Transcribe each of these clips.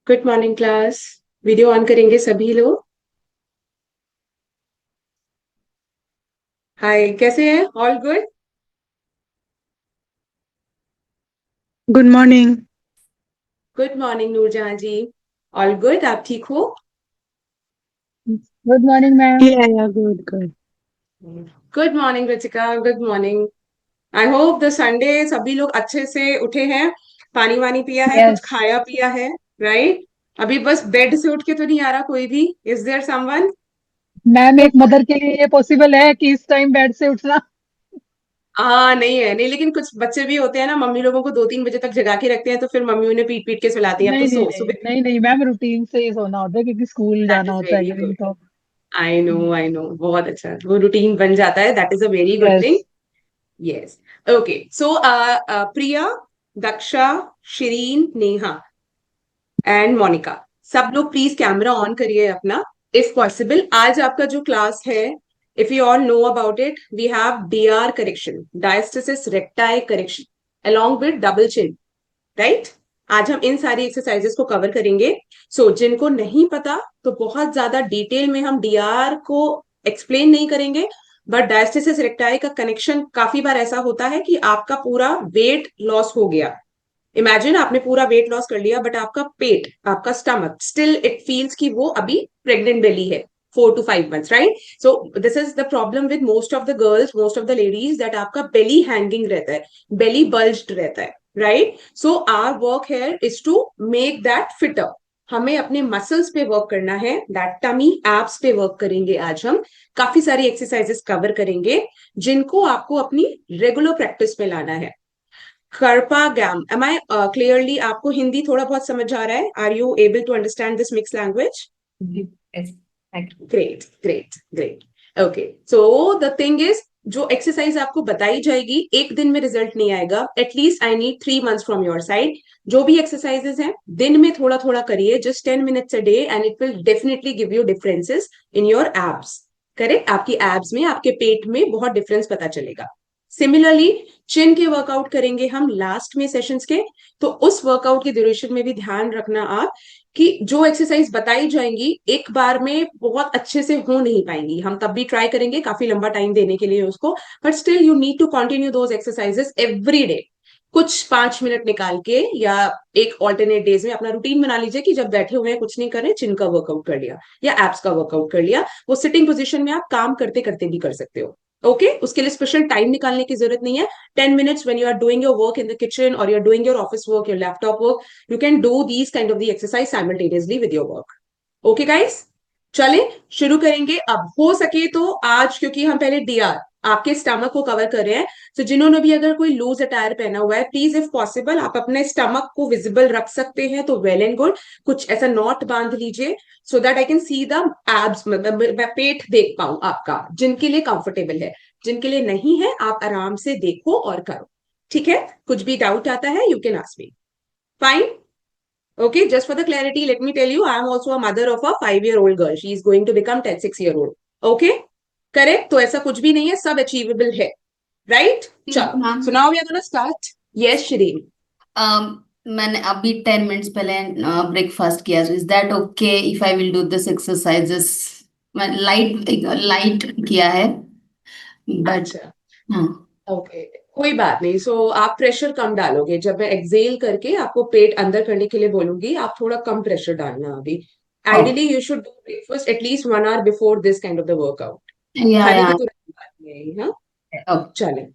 Good morning class. Video on करेंगे सभी लोग। हाय, कैसे हैं? All good? Good morning. Good morning Noorjahan ji. All good, आप ठीक हो? Good morning ma'am. Yeah good good. Good morning Ruchika, good morning. I hope the Sunday सभी लोग अच्छे से उठे हैं, पानी वानी पिया है, कुछ यस खाया पिया है। राइट। अभी बस बेड से उठ के तो नहीं आ रहा कोई भी। Is there someone? मैम, एक मदर के लिए ये पॉसिबल है कि इस टाइम बेड से उठना? हाँ, नहीं है नहीं, लेकिन कुछ बच्चे भी होते हैं ना, मम्मी लोगों को 2-3 बजे तक जगा के रखते हैं, तो फिर मम्मी उन्हें पीट पीट के सुलाती है, अब तो नहीं नहीं सो नहीं सुबह। नहीं नहीं मैम, रूटीन से ही सोना होता है क्योंकि स्कूल दैट जाना इज होता है वेरी अगले दिन गुड। तो। आई नो, बहुत अच्छा, वो रूटीन बन जाता है, that is a very good yes. Thing. Yes. Okay, so Priya, Daksha, Shireen, Neha and Monica, सब लोग प्लीज कैमरा ऑन करिए अपना, इफ पॉसिबल। आज आपका जो क्लास है, if you all know about it, we have DR correction, diastasis recti correction, along with double chin. Right. आज हम इन सारी एक्सरसाइजेस को कवर करेंगे। जिनको नहीं पता, तो बहुत ज्यादा डिटेल में हम डीआर को एक्सप्लेन नहीं करेंगे, बट डायस्टेसिस रेक्टाई का कनेक्शन काफी बार ऐसा होता है कि आपका पूरा वेट लॉस हो गया। इमेजिन आपने पूरा वेट लॉस कर लिया, बट आपका पेट, आपका स्टमक स्टिल इट फील्स कि वो अभी प्रेग्नेंट बेली है, 4 to 5 months, right? So this is the problem with most of the girls, most of the ladies, that आपका बेली हैंगिंग रहता है, बेली बल्ज्ड रहता है। Right. So our work here is to make that fitter. हमें अपने muscles पे work करना है, दैट टमी एब्स पे वर्क करेंगे आज हम। काफी सारी एक्सरसाइजेस कवर करेंगे, जिनको आपको अपनी रेगुलर प्रैक्टिस में लाना है। कर्पा गैम, एम आई क्लियरली? आपको हिंदी थोड़ा बहुत समझ आ रहा है? Are you able to understand this mix language? Yes. Thank you. Great, great, great. Okay, so the thing is, जो एक्सरसाइज आपको बताई जाएगी, एक दिन में रिजल्ट नहीं आएगा, at least I need 3 months from your side. जो भी एक्सरसाइजेस हैं, दिन में थोड़ा थोड़ा करिए, just 10 minutes a day, and it will definitely give you differences in your abs. Correct, आपकी एब्स में, आपके पेट में बहुत डिफरेंस पता चलेगा। सिमिलरली, चिन के वर्कआउट करेंगे हम लास्ट में सेशंस के। तो उस वर्कआउट के ड्यूरेशन में भी ध्यान रखना आप, कि जो एक्सरसाइज बताई जाएंगी एक बार में बहुत अच्छे से हो नहीं पाएंगी, हम तब भी ट्राई करेंगे काफी लंबा टाइम देने के लिए उसको, but still you need to continue those exercises every day. कुछ 5 मिनट निकाल के, या एक ऑल्टरनेट डेज में अपना रूटीन बना लीजिए कि जब बैठे हुए हैं कुछ नहीं कर रहे, चिन का वर्कआउट कर लिया या एप्स का वर्कआउट कर लिया। वो सिटिंग पोजीशन में आप काम करते करते भी कर सकते हो। ओके, उसके लिए स्पेशल टाइम निकालने की जरूरत नहीं है। 10 minutes when you are doing your work in the kitchen, or you're doing your office work, your laptop work, you can do these kind of the exercise simultaneously with your work. Okay guys, चले शुरू करेंगे अब। हो सके तो आज, क्योंकि हम पहले डीआर, आपके स्टमक को कवर कर रहे हैं, तो जिन्होंने भी अगर कोई लूज अटायर पहना हुआ है, प्लीज इफ पॉसिबल आप अपने स्टमक को विजिबल रख सकते हैं तो वेल एंड गुड। कुछ ऐसा नॉट बांध लीजिए, so that I can see the abs, मैं पेट देख पाऊं आपका, जिनके लिए कंफर्टेबल है। जिनके लिए नहीं है, आप आराम से देखो और करो। ठीक है? कुछ भी डाउट आता है, you can ask me. Fine. Okay, just for the clarity, let me tell you, I am also a mother of a 5-year-old girl. She is going to become 6-year-old. Okay? Correct? तो ऐसा कुछ भी नहीं है, सब achievable है। Right? चलो, ma'am. so now we are going to start. Yes, Shireen. मैंने अभी 10 मिनट्स पहले ब्रेकफास्ट किया, is that okay if I will do this exercises? मैं लाइट लाइट किया है, बट अच्छा, हाँ। ओके, कोई बात नहीं। आप प्रेशर कम डालोगे, जब मैं एक्सेल करके आपको पेट अंदर करने के लिए बोलूंगी, आप थोड़ा कम प्रेशर डालना अभी। Ideally you should do breakfast at least 1 hour before this kind of the workout. या खाने या के तुरंत बाद नहीं, हाँ? ओके। चले।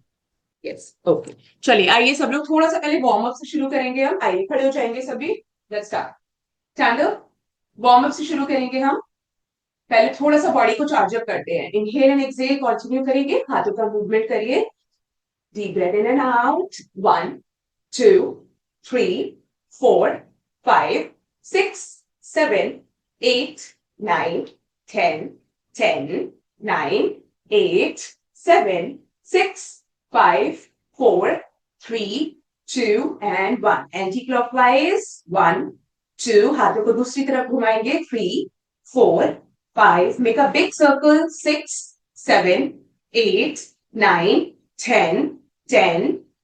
Yes, okay. चलिए, आइए सब लोग थोड़ा सा पहले वार्म अप से शुरू करेंगे हम। आइए, खड़े हो जाएंगे सभी। Let's start. Stand up. Warm up से शुरू करेंगे हम। पहले थोड़ा सा बॉडी को चार्ज अप करते हैं। इनहेल एंड एक्सहेल कंटिन्यू करेंगे, हाथों का मूवमेंट करिए। Deep breath in and out. 1, 2, 3, 4, 5, 6, 7, 8, 9, 10, 10, 9, 8, 7, 6, 5, 4, 3, 2 anti clockwise. 1, 2, हाथों को दूसरी तरफ घुमाएंगे। 3, 4, 5, make a big circle. 6, 7, 8, 9, 10,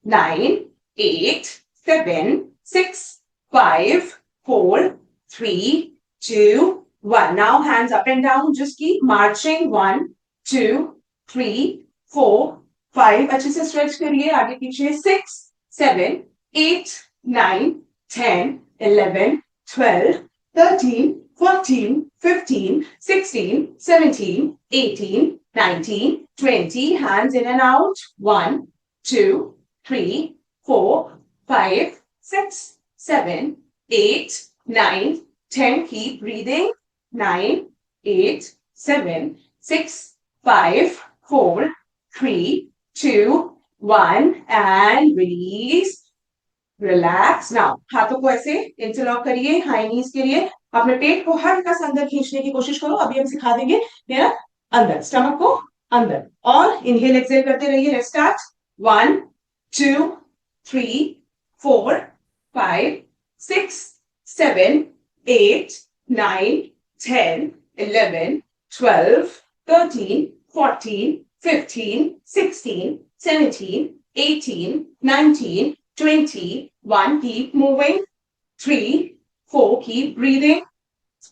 9, 8, 7, 6, 5, 4, 3, 2, 1. Now hands up and down. Just keep marching. 1, 2, 3, 4, 5. अच्छे से stretch करिए आगे पीछे. 6, 7, 8, 9, 10, 11, 12, 13, 14, 15, 16, 17, 18, 19, 20. Hands in and out. 1, 2, 3, 4, 5, 6, 7, 8, 9, 10. Keep breathing. 9, 8, 7, 6, 5, 4, 3, 2, 1. And release. Relax. Now हाथों को ऐसे इंटरलॉक करिए हाई नीज के लिए. अपने पेट को हल्का सा अंदर खींचने की कोशिश करो. अभी हम सिखा देंगे मेरा अंदर, स्टमक को अंदर. और इनहेल एक्सहेल करते रहिए. Let's start. 1, 2, 3, 4, 5, 6, 7, 8, 9, 10, 11, 12, 13, 14, 15, 16, 17, 18, 19, 20, 1, keep moving. 3, 4, keep breathing.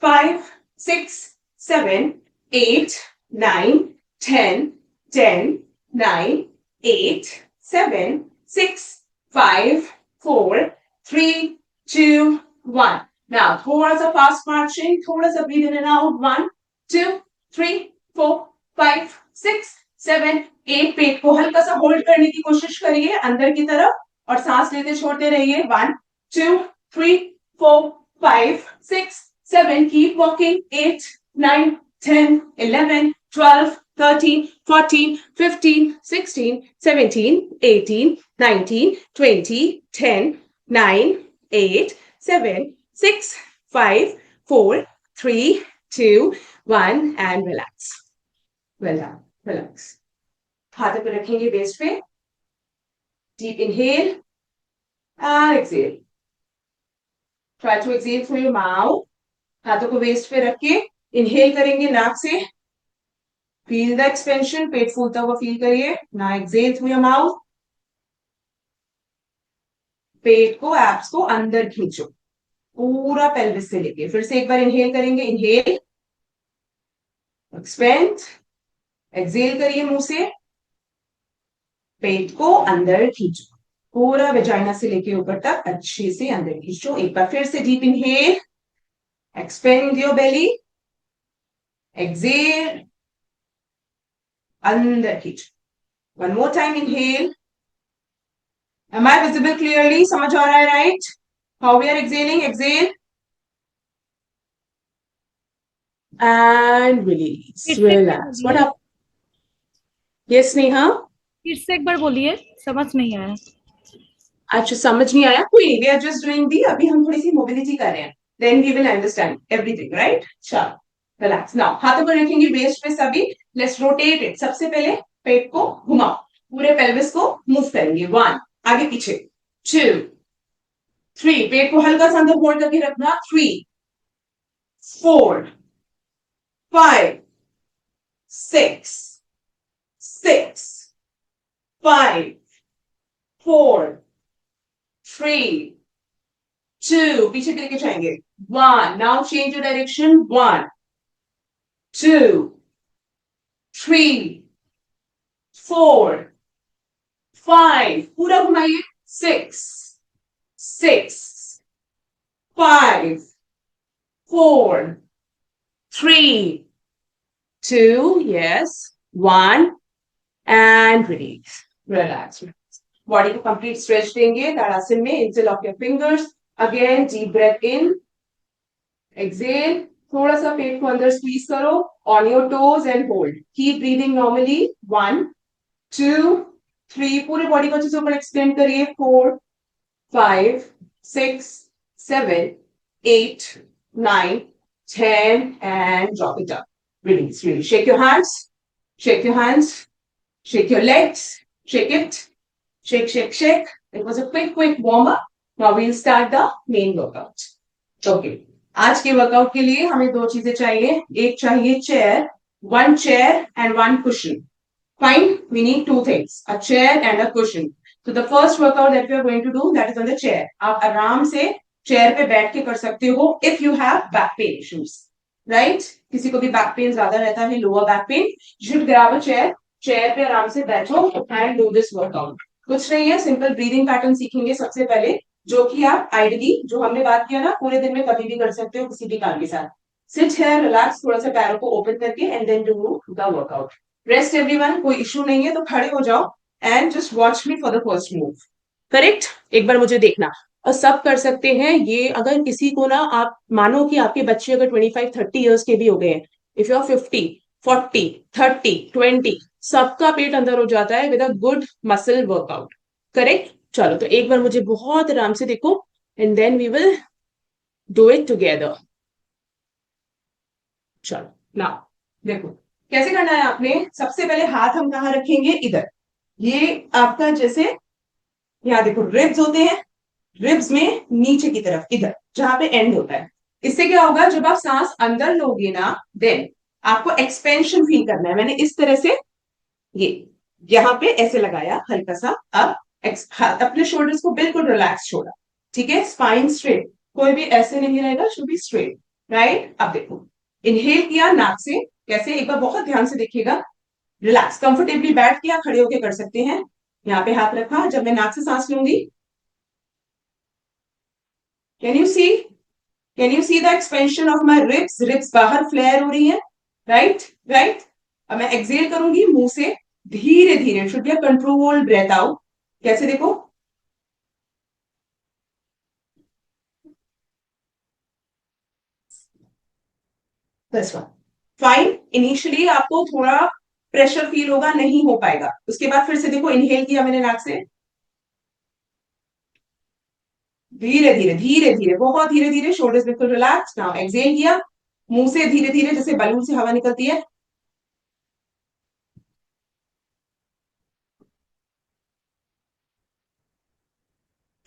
5, 6, 7, 8, 9, 10, 10, 9, 8, 7, 6, 5, 4, 3, 2, 1. Now, थोड़ा सा fast marching, थोड़ा सा breathe in and out. 1, 2, 3, 4, 5, 6, 7, 8. पेट को हल्का सा होल्ड करने की कोशिश करिए अंदर की तरफ और सांस लेते छोड़ते रहिए. 1, 2, 3, 4, 5, 6, 7. Keep walking. 8, 9, 10, 11, 12, 13, 14, 15, 16, 17, 18, 19, 20, 10, 9, 8, 7, 6, 5, 4, 3, 2, 1. And relax. Well done. Relax. हाथों पे रखेंगे वेस्ट पे. Deep inhale and exhale. Try to exhale through your mouth. हाथों को वेस्ट पे रख के inhale करेंगे नाक से. Feel the expansion. पेट फूलता हुआ फील करिए. Now exhale through your mouth. पेट को एब्स को अंदर खींचो पूरा पेल्विस से लेके. फिर से एक बार इनहेल करेंगे. इनहेल, एक्सपेंड, एक्सहेल करिए मुंह से. पेट को अंदर खींचो पूरा वेजाइना से लेके ऊपर तक अच्छे से अंदर खींचो. एक बार फिर से deep inhale, expand your belly, exhale, अंदर खींचो. One more time. Inhale. Am I visible clearly? समझ आ रहा है right? How we are exhaling? Exhale and release. Relax. What up? Yes, Neha. फिर से एक बार बोलिए, समझ नहीं आया. अच्छा, समझ नहीं आया? कोई नहीं. We are just doing the. अभी हम थोड़ी सी मोबिलिटी कर रहे हैं. Then we will understand everything, right? चलो, relax. Now हाथों को रखेंगे वेस्ट पे सभी. Let's rotate it. सबसे पहले पेट को घुमाओ. पूरे पेल्विस को मूव करेंगे. 1, आगे पीछे. 2, 3. पेट को हल्का सा अंदर होल्ड करके रखना. 3, 4, 5, 6, 5, 4, 3, 2. पीछे भी लेके जाएंगे. 1. Now change your direction. 1, 2, 3, 4, 5. पूरा घुमाइए. 6, 5, 4, 3, 2. Yes. 1. And release. Relax. Body को complete stretch देंगे ताड़ासन में. Interlock your fingers. Again, deep breath in. Exhale. थोड़ा सा पेट को अंदर squeeze करो. On your toes and hold. Keep breathing normally. 1, 2, 3. पूरे body को अच्छे से ऊपर extend करिए. 4, 5, 6, 7, 8, 9, 10. And drop it up. Release. Release. Shake your hands. Shake your hands. Shake your legs. Shake it. Shake, shake, shake. It was a quick warm up. Now we'll start the main workout. Okay. आज के workout के लिए हमें 2 चीजें चाहिए. एक चाहिए chair. 1 chair and 1 cushion. Fine. We need 2 things. A chair and a cushion. So the first workout that we are going to do, that is on the chair. आप आराम से चेयर पे बैठ के कर सकते हो if you have back pain issues, right. किसी को भी बैक पेन ज्यादा रहता है, lower back pain, you should grab a chair, chair पे आराम से बैठो एंड डू दिस वर्कआउट। कुछ नहीं है, सिंपल ब्रीदिंग पैटर्न सीखेंगे सबसे पहले, जो कि आप आइडियली जो हमने बात किया ना पूरे दिन में कभी भी कर सकते हो किसी भी काम के साथ। सिट है, रिलैक्स, थोड़ा सा पैरों को ओपन करके and then do the workout. Rest everyone, कोई इशू नहीं है तो खड़े हो जाओ and just watch me for the first move. Correct, एक बार मुझे देखना। और सब कर सकते हैं ये। अगर किसी को ना, आप मानो कि आपके बच्चे अगर 25-30 ईयर्स के भी हो गए हैं, इफ यू आर 50, 40, 30, 20, सबका पेट अंदर हो जाता है with a good muscle workout. Correct, चलो तो एक बार मुझे बहुत आराम से देखो and then we will do it together. चलो ना, देखो कैसे करना है आपने। सबसे पहले हाथ हम कहाँ रखेंगे, इधर। ये आपका जैसे यहाँ देखो रिब्स होते हैं, रिब्स में नीचे की तरफ इधर जहां पे एंड होता है। इससे क्या होगा, जब आप सांस अंदर लोगे ना, देन आपको एक्सपेंशन फील करना है। मैंने इस तरह से ये यहाँ पे ऐसे लगाया हल्का सा। अब अपने शोल्डर्स को बिल्कुल रिलैक्स छोड़ा, ठीक है। स्पाइन स्ट्रेट, कोई भी ऐसे नहीं रहेगा, शुड बी स्ट्रेट, राइट। अब देखो, इनहेल किया नाक से, कैसे, एक बार बहुत ध्यान से देखिएगा। रिलैक्स, कंफर्टेबली बैठ के या खड़े होके कर सकते हैं। यहाँ पे हाथ रखा, जब मैं नाक से सांस लूंगी, can you see, can you see the expansion of my ribs, ribs बाहर फ्लेयर हो रही है, राइट राइट। अब मैं एक्सेल करूंगी मुंह से, धीरे धीरे, should be a controlled breath out. कैसे देखो, दिस वन, फाइन। इनिशियली आपको थोड़ा प्रेशर फील होगा, नहीं हो पाएगा। उसके बाद फिर से देखो, इनहेल किया मैंने नाक से, धीरे धीरे धीरे धीरे, बहुत धीरे धीरे, शोल्डर्स बिल्कुल रिलैक्स। नाउ एक्सेल किया मुंह से, धीरे धीरे, जैसे बलून से हवा निकलती है।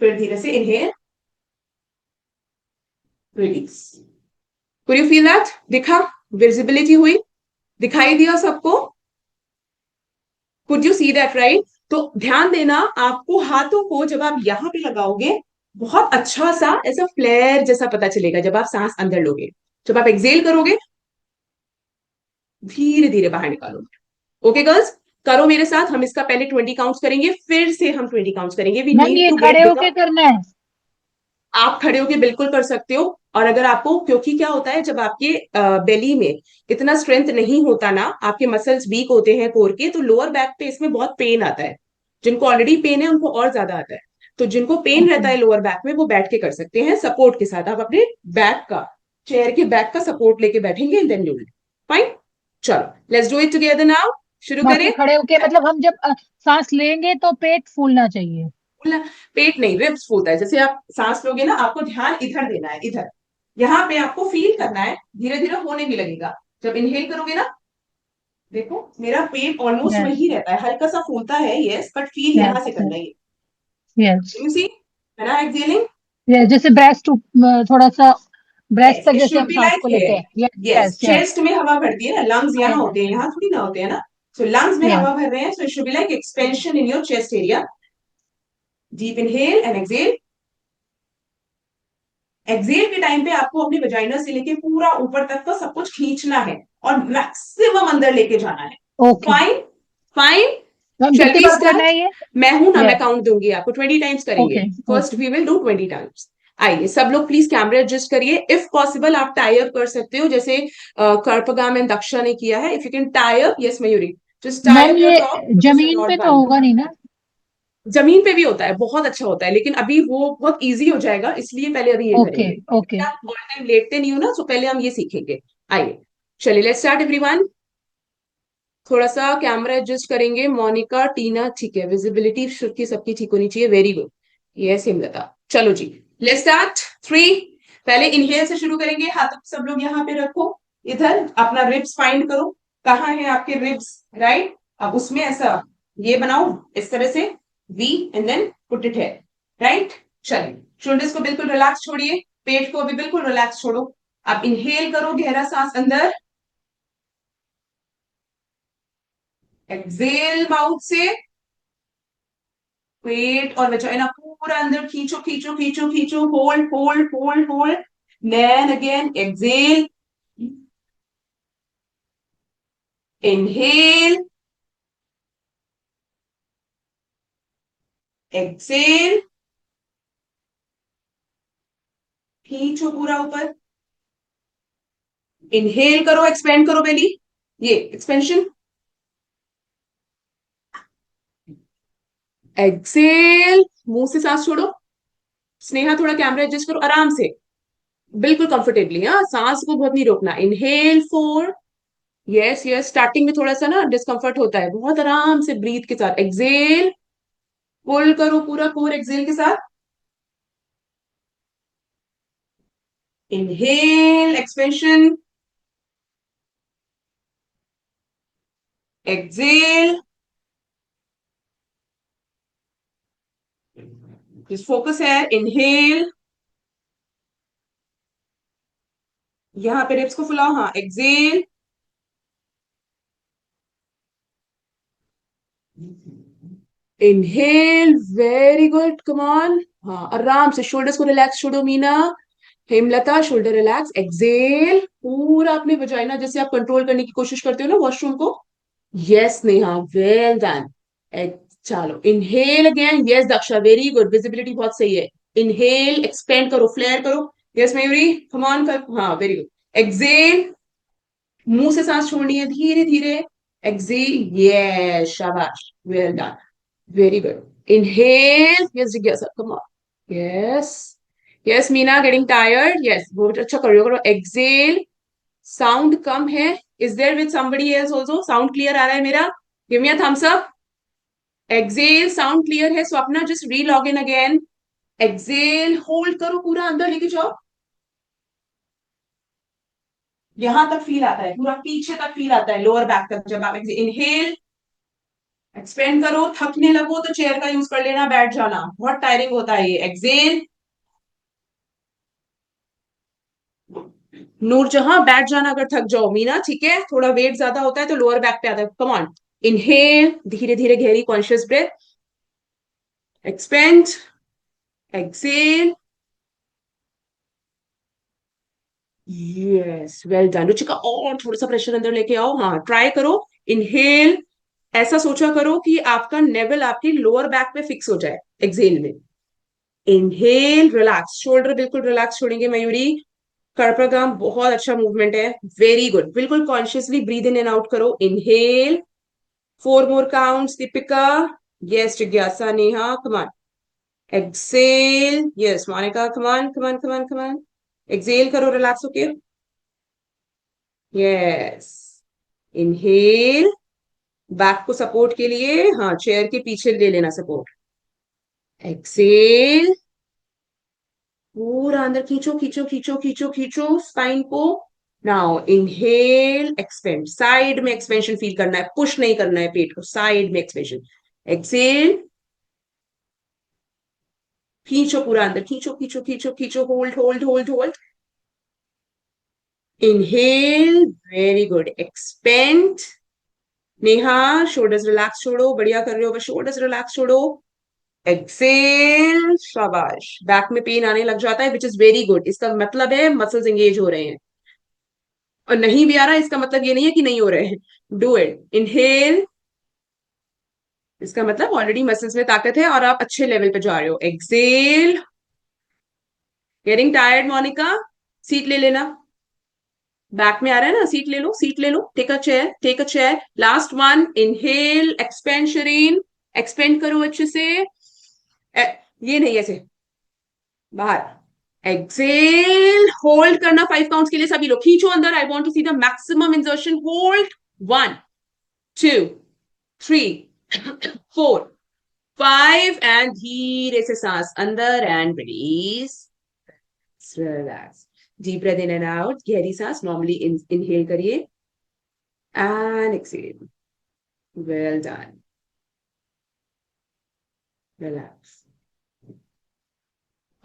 फिर धीरे से inhale, release. Could you feel that? दिखा, विजिबिलिटी हुई, दिखाई दिया सबको? Could you see that, right. तो ध्यान देना, आपको हाथों को जब आप यहां पे लगाओगे, बहुत अच्छा सा ऐसा फ्लेयर जैसा पता चलेगा जब आप सांस अंदर लोगे। जब आप एक्सेल करोगे, धीरे धीरे बाहर निकालो। ओके गर्ल्स, करो मेरे साथ। हम इसका पहले 20 काउंट्स करेंगे, फिर से हम 20 काउंट्स करेंगे। वी मैम नीड ये टू खड़े गेट होके करना है? आप खड़े होके बिल्कुल कर सकते हो। और अगर आपको, क्योंकि क्या होता है, जब आपके बेली में इतना स्ट्रेंथ नहीं होता ना, आपके मसल्स वीक होते हैं कोर के, तो लोअर बैक पे इसमें बहुत पेन आता है। जिनको ऑलरेडी पेन है उनको और ज्यादा आता है। तो जिनको पेन ओके। रहता है लोअर बैक में, वो बैठ के कर सकते हैं सपोर्ट के साथ। आप अपने बैक का, चेयर के बैक का सपोर्ट लेके बैठेंगे, देन यू विल फाइन। चलो let's do it together now, शुरू बाकी करें। खड़े होके मतलब हम जब सांस लेंगे तो पेट फूलना चाहिए? पेट नहीं, रिब्स फूलता है। जैसे आप सांस लोगे ना, आपको ध्यान इधर देना है, इधर, यहाँ पे आपको फील करना है। धीरे धीरे होने भी लगेगा। जब इनहेल करोगे ना, देखो मेरा पेट ऑलमोस्ट यस वही रहता है, हल्का सा फूलता है, यस, बट फील यहाँ से यस करना है। यस यू सी, है ना एक्सेलिंग? यस। जैसे ब्रेस्ट, थोड़ा सा ब्रेस्ट यस, तक इट जैसे शुड हम बी सांस लाइक को लेते हियर। हैं। Yes yes, yes yes. Chest में हवा भरती है ना, लंग्स यहाँ होते हैं, यहाँ थोड़ी ना होते हैं ना। सो लंग्स में यस हवा भर रहे हैं, so it should be like expansion in your chest area. Deep inhale and exhale. Exhale के टाइम पे आपको अपनी वजाइना से लेके पूरा ऊपर तक का सब कुछ खींचना है और मैक्सिमम अंदर लेके जाना है। ओके। Fine fine. मैम शैल कितनी वी बार करना स्टार्ट? है ये? मैं हूं ना, मैं यस। काउंट दूंगी आपको, 20 टाइम्स करेंगे। Okay first okay. We will do 20 times. आइए सब लोग प्लीज कैमरा एडजस्ट करिए। इफ पॉसिबल आप टाई अप कर सकते हो, जैसे कर्पगाम एंड दक्षा ने किया है। If you can tie up, yes Mayuri, just tie ma'am up your ये टॉप बिकॉज यू जमीन आर पे नॉट तो डन। होगा नहीं ना? जमीन पे भी होता है, बहुत अच्छा होता है, लेकिन अभी वो बहुत इजी हो जाएगा, इसलिए पहले अभी ये ओके करेंगे। ओके। आप बहुत टाइम लेटते नहीं हो ना, तो पहले हम ये सीखेंगे। आइए, चलिए लेट्स स्टार्ट एवरीवन। थोड़ा सा कैमरा एडजस्ट करेंगे। मोनिका, टीना, ठीक है, विजिबिलिटी की सबकी ठीक होनी चाहिए, वेरी गुड। ये सिमलता, चलो जी, लेट्स स्टार्ट। 3, पहले इनहेल से शुरू करेंगे। हाथ सब लोग यहाँ पे रखो, इधर अपना रिब्स फाइंड करो, कहाँ है आपके रिब्स, राइट। अब उसमें ऐसा ये बनाओ, इस तरह से V, and then put it है, राइट। चलिए, शोल्डर्स को बिल्कुल रिलैक्स छोड़िए, पेट को भी बिल्कुल रिलैक्स छोड़ो। अब इनहेल करो, गहरा सांस अंदर, एक्सेल माउथ से, पेट और वजाइना पूरा अंदर खींचो खींचो खींचो खींचो, hold hold hold hold, then again exhale, inhale, exhale, खींचो पूरा ऊपर, इनहेल करो, एक्सपेंड करो बेली, ये एक्सपेंशन, एक्सेल, मुंह से सांस छोड़ो, स्नेहा थोड़ा कैमरा एडजस्ट करो आराम से, बिल्कुल कंफर्टेबली, हाँ सांस को बहुत नहीं रोकना, इनहेल 4, यस यस, स्टार्टिंग में थोड़ा सा ना डिस्कंफर्ट होता है, बहुत आराम से ब्रीथ के साथ, एक्सेल, पुल करो पूरा कोर एक्सेल के साथ, इनहेल, एक्सपेंशन, एक्सेल, जिस फोकस है, इनहेल, यहां पे रिब्स को फुलाओ, हाँ exhale, inhale, very good, come on, हाँ आराम से शोल्डर्स को रिलैक्स छोड़ो Meena, Hemlata shoulder relax, exhale, पूरा अपने वजाइना जैसे आप कंट्रोल करने की कोशिश करते हो ना वॉशरूम को, यस नेहा, वेल डन, चलो inhale again, yes Daksha, very good, visibility बहुत सही है, इनहेल, एक्सपेंड करो, फ्लेयर करो, यस मयूरी, कम ऑन कर, हाँ वेरी गुड, एक्सेल, मुंह से सांस छोड़नी है धीरे धीरे, एक्सेल, यस शाबाश, well done, very good, inhale, yes जिज्ञासा, come on, yes yes Meena, getting tired, yes बहुत अच्छा कर रहे हो, एक्सेल, साउंड कम है, is there with somebody else also, sound clear आ रहा है मेरा, give me a thumbs up, exhale, sound clear है, सो अपना just re log in again, exhale, hold करो पूरा अंदर लेके जाओ, यहां तक फील आता है, पूरा पीछे तक फील आता है, लोअर बैक तक, जब आप इनहेल, एक्सपेंड करो, थकने लगो तो चेयर का यूज कर लेना, बैठ जाना, बहुत टायरिंग होता है ये, एक्सेल, नूरजहां बैठ जाना अगर थक जाओ, मीना ठीक है, थोड़ा वेट ज्यादा होता है तो लोअर बैक पे आता है, कम ऑन, इनहेल, धीरे धीरे गहरी conscious breath, expand, exhale, yes well done Ruchika, और थोड़ा सा प्रेशर अंदर लेके आओ, हाँ ट्राई करो, इनहेल, ऐसा सोचा करो कि आपका नेवल आपकी लोअर बैक पे फिक्स हो जाए, एक्सेल में, इनहेल, रिलैक्स, शोल्डर बिल्कुल रिलैक्स छोड़ेंगे मयूरी, कर्पगाम बहुत अच्छा मूवमेंट है, वेरी गुड, बिल्कुल consciously breathe in and out करो, inhale, 4 more counts, Deepika, yes जिज्ञासा, Neha, come on, exhale, yes Monika, come on come on come on come on, exhale करो रिलैक्स होके, यस, इनहेल, बैक को सपोर्ट के लिए, हाँ चेयर के पीछे ले लेना सपोर्ट, एक्सेल, पूरा अंदर खींचो खींचो खींचो खींचो खींचो स्पाइन को, नाउ इनहेल, एक्सपेंड, साइड में एक्सपेंशन फील करना है, पुश नहीं करना है पेट को, साइड में एक्सपेंशन, एक्सेल, खींचो पूरा अंदर, खींचो खींचो खींचो खींचो, hold hold hold hold, inhale, very good, expand, Neha shoulders relax छोड़ो, बढ़िया कर रहे हो, बस शोल्डर्स रिलैक्स छोड़ो, एक्सेल, शाबाश, बैक में पेन आने लग जाता है विच इज वेरी गुड, इसका मतलब है मसल्स एंगेज हो रहे हैं, और नहीं भी आ रहा इसका मतलब ये नहीं है कि नहीं हो रहे हैं, डू इट, इनहेल, इसका मतलब ऑलरेडी मसल्स में ताकत है और आप अच्छे लेवल पे जा रहे हो, exhale, getting tired Monica, seat ले लेना, बैक में आ रहा है ना, सीट ले लो, सीट ले लो, take a chair, take a chair, last one, inhale, expand Shireen, expand करो अच्छे से, ये नहीं ऐसे बाहर, एक्सेल, होल्ड करना 5 काउंट्स के लिए, सभी लोग खींचो अंदर, I want to see the maximum insertion, hold, 1 2 3 4 5 and धीरे से सांस अंदर and release, relax, deep breath in and out, गहरी सांस, नॉर्मली इनहेल करिए and exhale, well done, relax,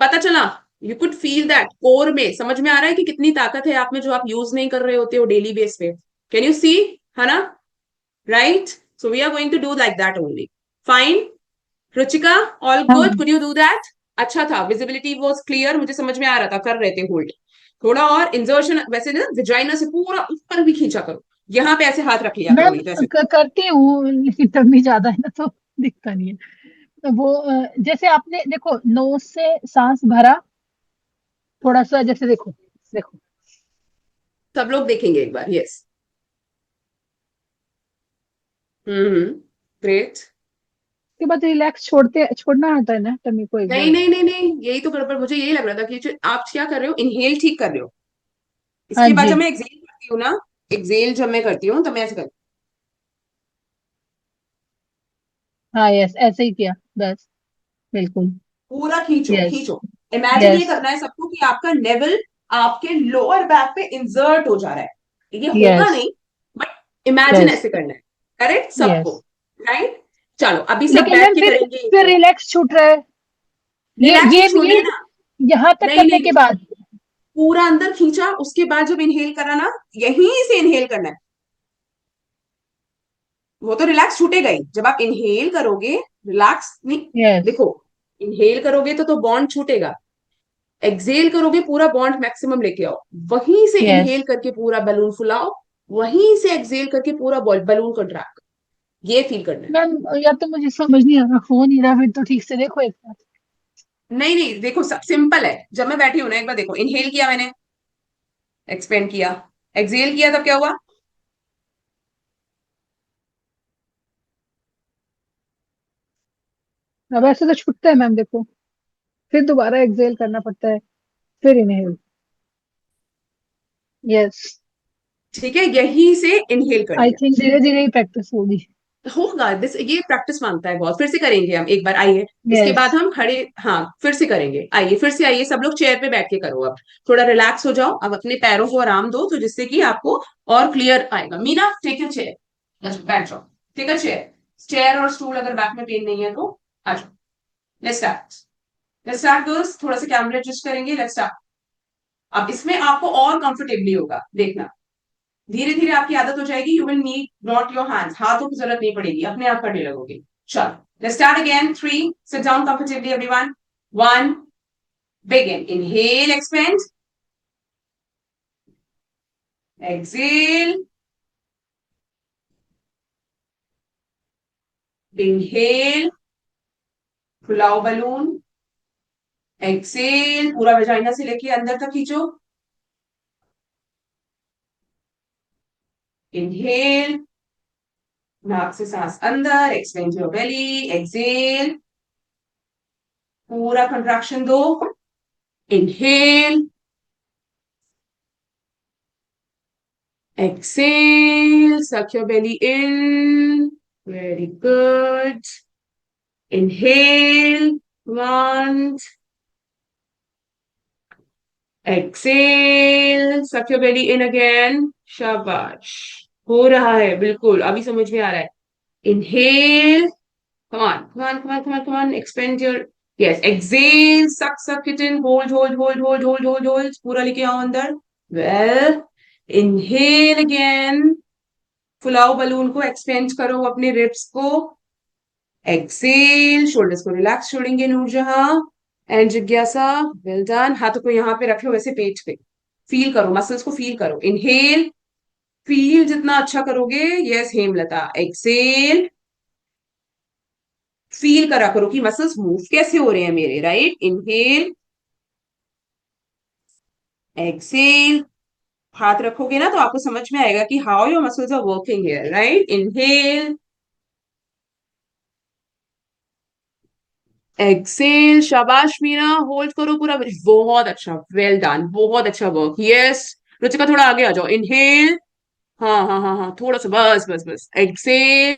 पता चला, you could feel that core में, समझ में आ रहा है कि कितनी ताकत है आप में जो आप यूज नहीं कर रहे होते हो डेली बेस पे, कैन यू सी, है ना, right, so we are going to do like that only, fine, Ruchika, all हाँ good, could you do that? अच्छा था, विजिबिलिटी वाज क्लियर, मुझे समझ में आ रहा था, कर रहे थे होल्ड। थोड़ा और इंजर्शन, वैसे ना विजाइना से पूरा ऊपर भी खींचा करो, यहाँ पे ऐसे हाथ रख लिया करो, मैम, नहीं तो ऐसे। करती हूँ लेकिन टम्मी ज्यादा है ना तो दिखता नहीं है। तो वो जैसे आपने देखो नोज से सांस भरा, थोड़ा सा जैसे देखो, देखो सब लोग देखेंगे एक बार, यस। हम्म, ग्रेट। उसके बाद रिलैक्स छोड़ना आता है ना टम्मी को एक नहीं बार। नहीं नहीं नहीं, यही तो गड़बड़, मुझे यही लग रहा था कि जो आप क्या कर रहे हो, इनहेल ठीक कर रहे हो। हाँ इसके बाद जी। जब मैं एक्सेल करती हूँ ना, एक्सेल जब मैं करती हूँ तो मैं ऐसे करती हाँ यस, ऐसे ही किया बस, बिल्कुल। हूँ, पूरा खींचो यस। खींचो। इमेजिन ये यस। करना है सबको कि आपका नेवल आपके लोअर बैक पे इंसर्ट हो जा रहा है, ये होगा यस। नहीं, बट इमेजिन यस। ऐसे करना है। करेक्ट सबको? यस। राइट। चलो अभी सब लेकिन बैठ मैम के करेंगे। फिर रिलैक्स छूट रहा है। ये रिलैक्स ये तो छूटेगा ये ना। यहाँ तक नहीं करने नहीं के नहीं, बाद। पूरा अंदर खींचा, उसके बाद जब इनहेल करा ना, यहीं से इनहेल करना है। वो तो रिलैक्स छूटेगा ही जब आप इनहेल करोगे, रिलैक्स नहीं। यस। देखो, इनहेल करोगे तो बॉन्ड छूटेगा, एक्सेल करोगे पूरा बॉन्ड मैक्सिमम लेके आओ, वहीं से यस इनहेल करके पूरा बलून फुलाओ, वहीं से एक्सेल करके पूरा बलून को ड्रैग, ये फील करना है। मैम, या तो मुझे समझ नहीं आ रहा, हो नहीं रहा, फिर तो ठीक से देखो एक बार। नहीं नहीं, देखो सब सिंपल है, जब मैं बैठी हूं ना, एक बार देखो, इनहेल किया मैंने, एक्सपेंड किया, एक्सेल किया, तब क्या हुआ? अब ऐसे तो छूटता है मैम, देखो, फिर दोबारा एक्सेल करना पड़ता है, फिर इनहेल। यस। ठीक है, यहीं से इनहेल कर आई लिया। थिंक धीरे धीरे ही प्रैक्टिस होगी। होगा दिस, ये प्रैक्टिस मांगता है बहुत, फिर से करेंगे हम एक बार, आइए। इसके यस। बाद हम खड़े, हाँ फिर से करेंगे, आइए फिर से, आइए सब लोग चेयर पे बैठ के करो अब, थोड़ा रिलैक्स हो जाओ, अब अपने पैरों को आराम दो, तो जिससे कि आपको और क्लियर आएगा। मीना टेक योर चेयर, बस बैठ जाओ, टेक अ चेयर। चेयर और स्टूल अगर बैक में पेन नहीं है तो आ जाओ। Let's start, let's start girls, थोड़ा सा कैमरा एडजस्ट करेंगे, लेट्स स्टार्ट। अब इसमें आपको और कंफर्टेबली होगा, देखना, धीरे धीरे आपकी आदत हो जाएगी, you will need not your hands, हाथों की जरूरत नहीं पड़ेगी, अपने आप करने लगोगे। चलो let's start again, 3, sit down comfortably everyone, 1, begin, inhale, expand, exhale, inhale, फुलाओ बलून, एक्सेल, पूरा वजाइना से लेके अंदर तक खींचो, इनहेल, नाक से सांस अंदर, एक्सपेंड योर बेली, एक्सेल, पूरा कंट्रैक्शन दो, inhale, exhale, suck your belly in, very good, inhale, 1, exhale, suck your belly in again, शाबाश, हो रहा है बिल्कुल, अभी समझ में आ रहा है। Inhale, come on, come on, come on, come on, come on, expand your, yes, exhale, suck it in, hold, पूरा लेके आओ अंदर, well, inhale again, फुलाओ बलून को, एक्सपेंड करो अपने रिब्स को, एक्सेल, शोल्डर्स को रिलैक्स छोड़ेंगे नूरजहां एंड जिज्ञासा, वेल डन, हाथों को यहाँ पे रखो वैसे पेट पे, फील करो, मसल्स को फील करो, इनहेल, फील जितना अच्छा करोगे, यस हेमलता, एक्सेल, फील करा करो कि मसल्स मूव कैसे हो रहे हैं मेरे, राइट, इनहेल, एक्सेल, हाथ रखोगे ना तो आपको समझ में आएगा कि how your muscles are working here, right, inhale, exhale, शाबाश मीना, होल्ड करो पूरा, बहुत अच्छा, वेल डन, बहुत अच्छा वर्क, यस। रुचिका थोड़ा आगे आ जाओ, इनहेल, हाँ हाँ हाँ हाँ, थोड़ा सा, बस बस बस, एक्सेल,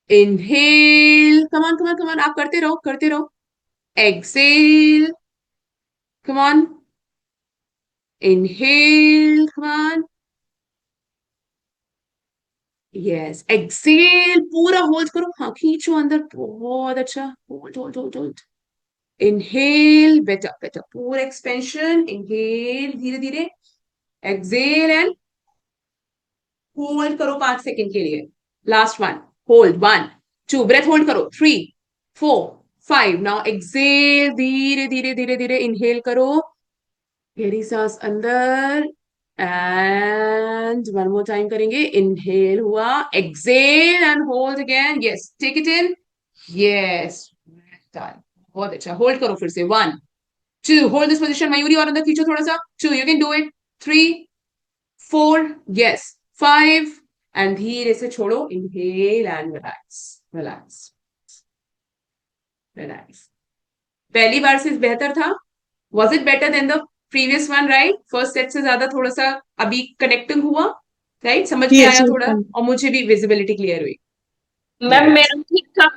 इनहेल, कमान कमान कमान, आप करते रहो करते रहो, एक्सेल, कमान, इनहेल, कमान, यस, एक्सेल पूरा होल्ड करो, हाँ खींचो अंदर, बहुत अच्छा, hold hold hold hold, inhale, better better, पूरा एक्सपेंशन, इनहेल धीरे धीरे, एक्सेल एंड होल्ड करो 5 सेकंड के लिए, last one, hold 1 2, breath hold करो, 3 4 5, नाउ एक्सेल, धीरे धीरे धीरे धीरे इनहेल करो, गहरी सांस अंदर, एंड वन मोर टाइम करेंगे, इनहेल हुआ, exhale and hold again, yes take it in, yes done, बहुत अच्छा, होल्ड करो फिर से, 1 2, होल्ड दिस पोजिशन, मयूरी और अंदर खींचो थोड़ा सा, 2 you can do it, 3 4, yes 5, and धीरे से छोड़ो, inhale and relax relax relax. पहली बार से बेहतर था? Was it better than the previous one, right? First set से ज्यादा थोड़ा सा अभी कनेक्टिंग हुआ, राइट? समझ में यस आया यस थोड़ा, मैम। और मुझे भी विजिबिलिटी क्लियर हुई। Ma'am Yes. मेरा ठीक था।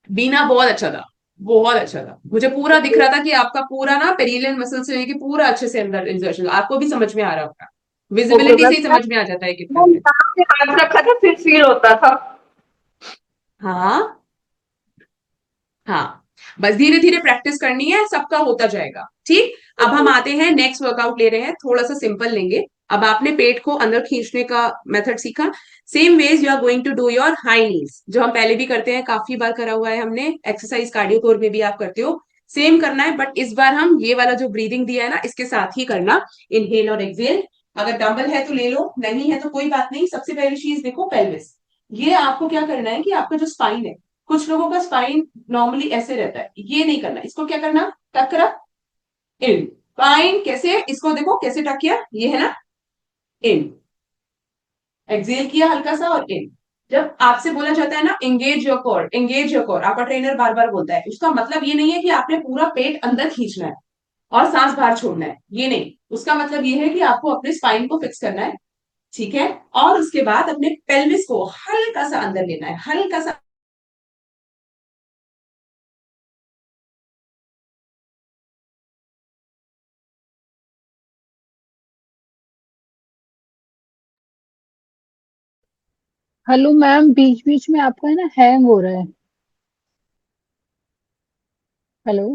बीना बहुत अच्छा था, बहुत अच्छा था, मुझे पूरा दिख रहा था कि आपका पूरा ना पेरिलियन मसल से लेके पूरा अच्छे से अंदर इंसर्शन, आपको भी समझ में आ रहा होगा, ओके विजिबिलिटी मैम, से ही समझ में आ जाता है कितना मैम है। यहाँ पे हाथ रखा था फिर फील होता था। हाँ हाँ, बस धीरे धीरे प्रैक्टिस करनी है, सबका होता जाएगा, ठीक। अब हम आते हैं नेक्स्ट वर्कआउट ले रहे हैं, थोड़ा सा सिंपल लेंगे। अब आपने पेट को अंदर खींचने का मेथड सीखा, same ways you are going to do your high knees, जो हम पहले भी करते हैं, काफी बार करा हुआ है हमने, एक्सरसाइज कार्डियो कोर में भी आप करते हो, सेम करना है, बट इस बार हम ये वाला जो ब्रीदिंग दिया है ना, इसके साथ ही करना, इनहेल और एक्सेल। अगर डंबल है तो ले लो, नहीं है तो कोई बात नहीं। सबसे पहली चीज देखो, पेल्विस, ये आपको क्या करना है कि आपका जो स्पाइन है, कुछ लोगों का स्पाइन नॉर्मली ऐसे रहता है, ये नहीं करना, इसको क्या करना, टक करा, इन, स्पाइन कैसे, इसको देखो कैसे टक किया, ये है ना, इन, एक्सेल किया हल्का सा और इन। जब आपसे बोला जाता है ना engage your core, engage your core, आपका ट्रेनर बार बार बोलता है, उसका मतलब ये नहीं है कि आपने पूरा पेट अंदर खींचना है और सांस बाहर छोड़ना है, ये नहीं, उसका मतलब ये है कि आपको अपने स्पाइन को फिक्स करना है, ठीक है, और उसके बाद अपने पेल्विस को हल्का सा अंदर लेना है, हल्का सा। हेलो मैम, बीच बीच में आपका है ना हैंग हो रहा है। Hello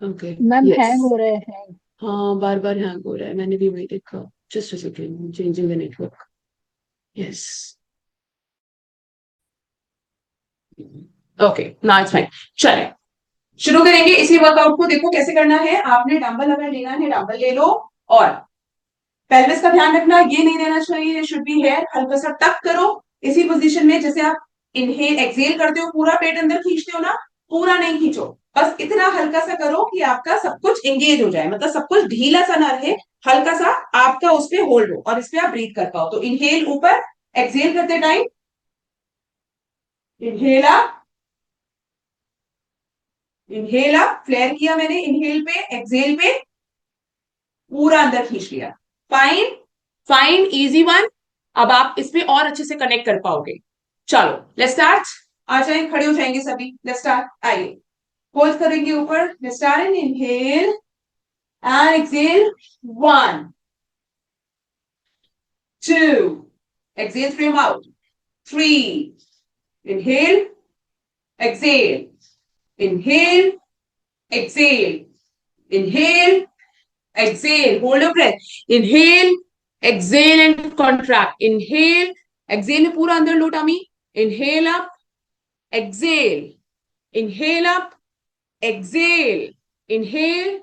okay, ma'am, yes, hang हो रहा है, हैंग। हाँ बार बार हैंग हो रहा है, मैंने भी वही देखा, just a second, changing the network, yes, okay now it's fine. चले, शुरू करेंगे इसी वर्कआउट को। देखो कैसे करना है, आपने डंबल अगर लेना है डंबल ले लो, और पेल्विस का ध्यान रखना, ये नहीं रहना चाहिए, शुड बी हेयर, हल्का सा टक करो इसी पोजीशन में, जैसे आप इनहेल एक्सेल करते हो, पूरा पेट अंदर खींचते हो ना, पूरा नहीं खींचो, बस इतना हल्का सा करो कि आपका सब कुछ एंगेज हो जाए, मतलब सब कुछ ढीला सा ना रहे, हल्का सा आपका उस पे होल्ड हो और इस पे आप ब्रीथ कर पाओ। तो इनहेल ऊपर, एक्सेल करते time, inhale up, inhale up, flare किया मैंने, इनहेल पे एक्सेल पे, पूरा अंदर खींच लिया, फाइन फाइन, इजी वन। अब आप इसमें और अच्छे से कनेक्ट कर पाओगे। चलो लेट्स स्टार्ट, आ जाए, खड़े हो जाएंगे सभी, लेट्स स्टार्ट, आइए, होल्ड करेंगे ऊपर, let's start, in inhale and exhale, 1 2, exhale three out, 3, inhale exhale, inhale exhale, inhale exhale, hold your breath, inhale, exhale and contract, inhale, exhale में पूरा अंदर लो tummy, inhale up, exhale, inhale up, exhale, inhale,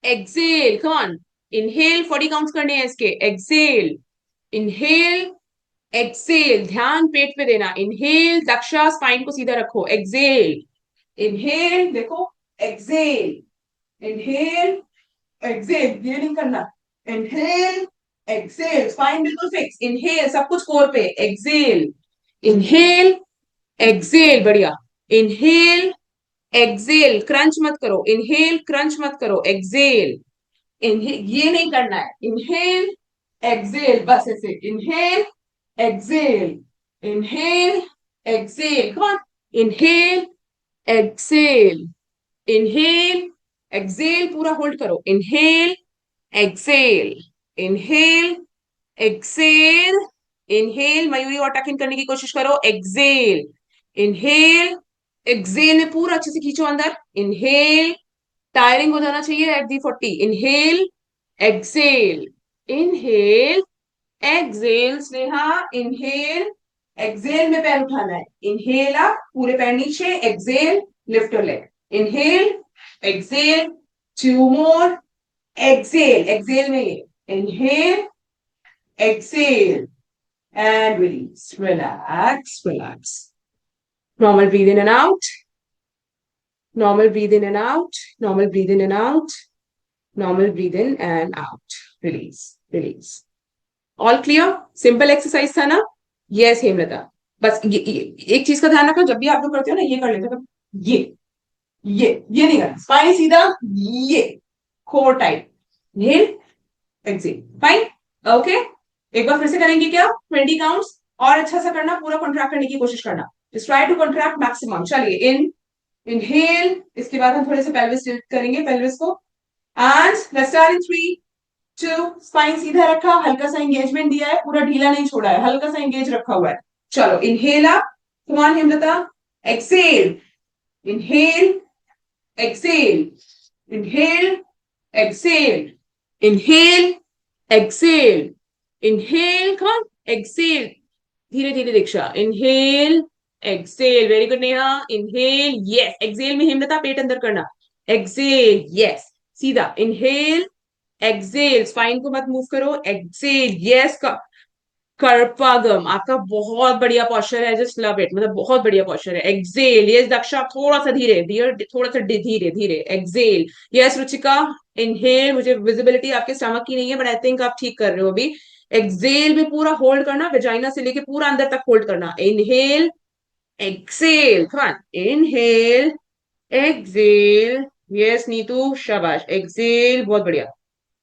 exhale, come on, inhale 40 counts करने हैं इसके, exhale, inhale, exhale, ध्यान पेट पे देना, inhale, Daksha spine को सीधा रखो, exhale, inhale, देखो, exhale, inhale, एक्सेल, ये नहीं करना, इनहेल एक्सेल, स्पाइन बिल्कुल फिक्स, इनहेल सब कुछ कोर पे, एक्सेल, इनहेल एक्सेल, बढ़िया, इनहेल एक्सेल, क्रंच मत करो, इनहेल क्रंच मत करो, एक्सेल, इनहेल, ये नहीं करना है, इनहेल एक्सेल, बस ऐसे, inhale exhale, inhale exhale, come on, inhale exhale, inhale Excel, पूरा होल्ड करो, inhale exhale, inhale exhale, inhale, Mayuri और टक इन करने की कोशिश करो, एक्सेल, इनहेल, एक्सेल में पूरा अच्छे से खींचो अंदर, इनहेल, टायरिंग हो जाना चाहिए at the 40, inhale, exhale, inhale, exhale, Sneha, inhale, exhale में पैर उठाना है, इनहेल अप, पूरे पैर नीचे, exhale, lift your leg, inhale, exhale, 2 more, exhale, exhale में ये, inhale, exhale and release, relax, relax, normal breathe in and out, normal breathe in and out, normal breathe in and out, normal breathe in and out, release, release, all clear, simple exercise था ना? Yes Hemlata, बस ये एक चीज का ध्यान रखो, जब भी आप लोग करते हो ना ये कर लेते हो, ये नहीं करना, स्पाइन सीधा, ये core tight, inhale, exhale, fine, okay, एक बार फिर से करेंगे क्या, 20 काउंट्स, और अच्छा सा करना, पूरा कॉन्ट्रैक्ट करने की कोशिश करना, just try to contract maximum, चलिए, इनहेल, इसके बाद हम थोड़े से पेल्विस टिल्ट करेंगे, पेल्विस को, and let's start in 3 2, spine सीधा रखा, हल्का सा एंगेजमेंट दिया है, पूरा ढीला नहीं छोड़ा है, हल्का सा एंगेज रखा हुआ है, चलो, inhale up, come on Hemlata, exhale, inhale, exhale, inhale, exhale, inhale, exhale, inhale, come on, exhale, धीरे धीरे Diksha, inhale, exhale, very good Neha, inhale, yes, exhale में हेमलता पेट अंदर करना, एक्सेल, यस, सीधा, इनहेल, एक्सेल, स्पाइन को मत मूव करो, एक्सेल, यस, कर्पागम, आपका बहुत बढ़िया पॉस्चर है, जस्ट लव इट, मतलब बहुत बढ़िया पॉस्चर है, एक्सेल, यस दक्षा, थोड़ा सा धीरे धीरे, थोड़ा सा धीरे धीरे, एक्सेल, यस रुचिका, इनहेल, मुझे विजिबिलिटी आपके स्टमक की नहीं है, बट आई थिंक आप ठीक कर रहे हो अभी, एक्सेल में पूरा होल्ड करना, वेजाइना से लेके पूरा अंदर तक होल्ड करना, inhale, exhale, come on, inhale, exhale, yes Neetu, शाबाश, एक्सेल, बहुत बढ़िया,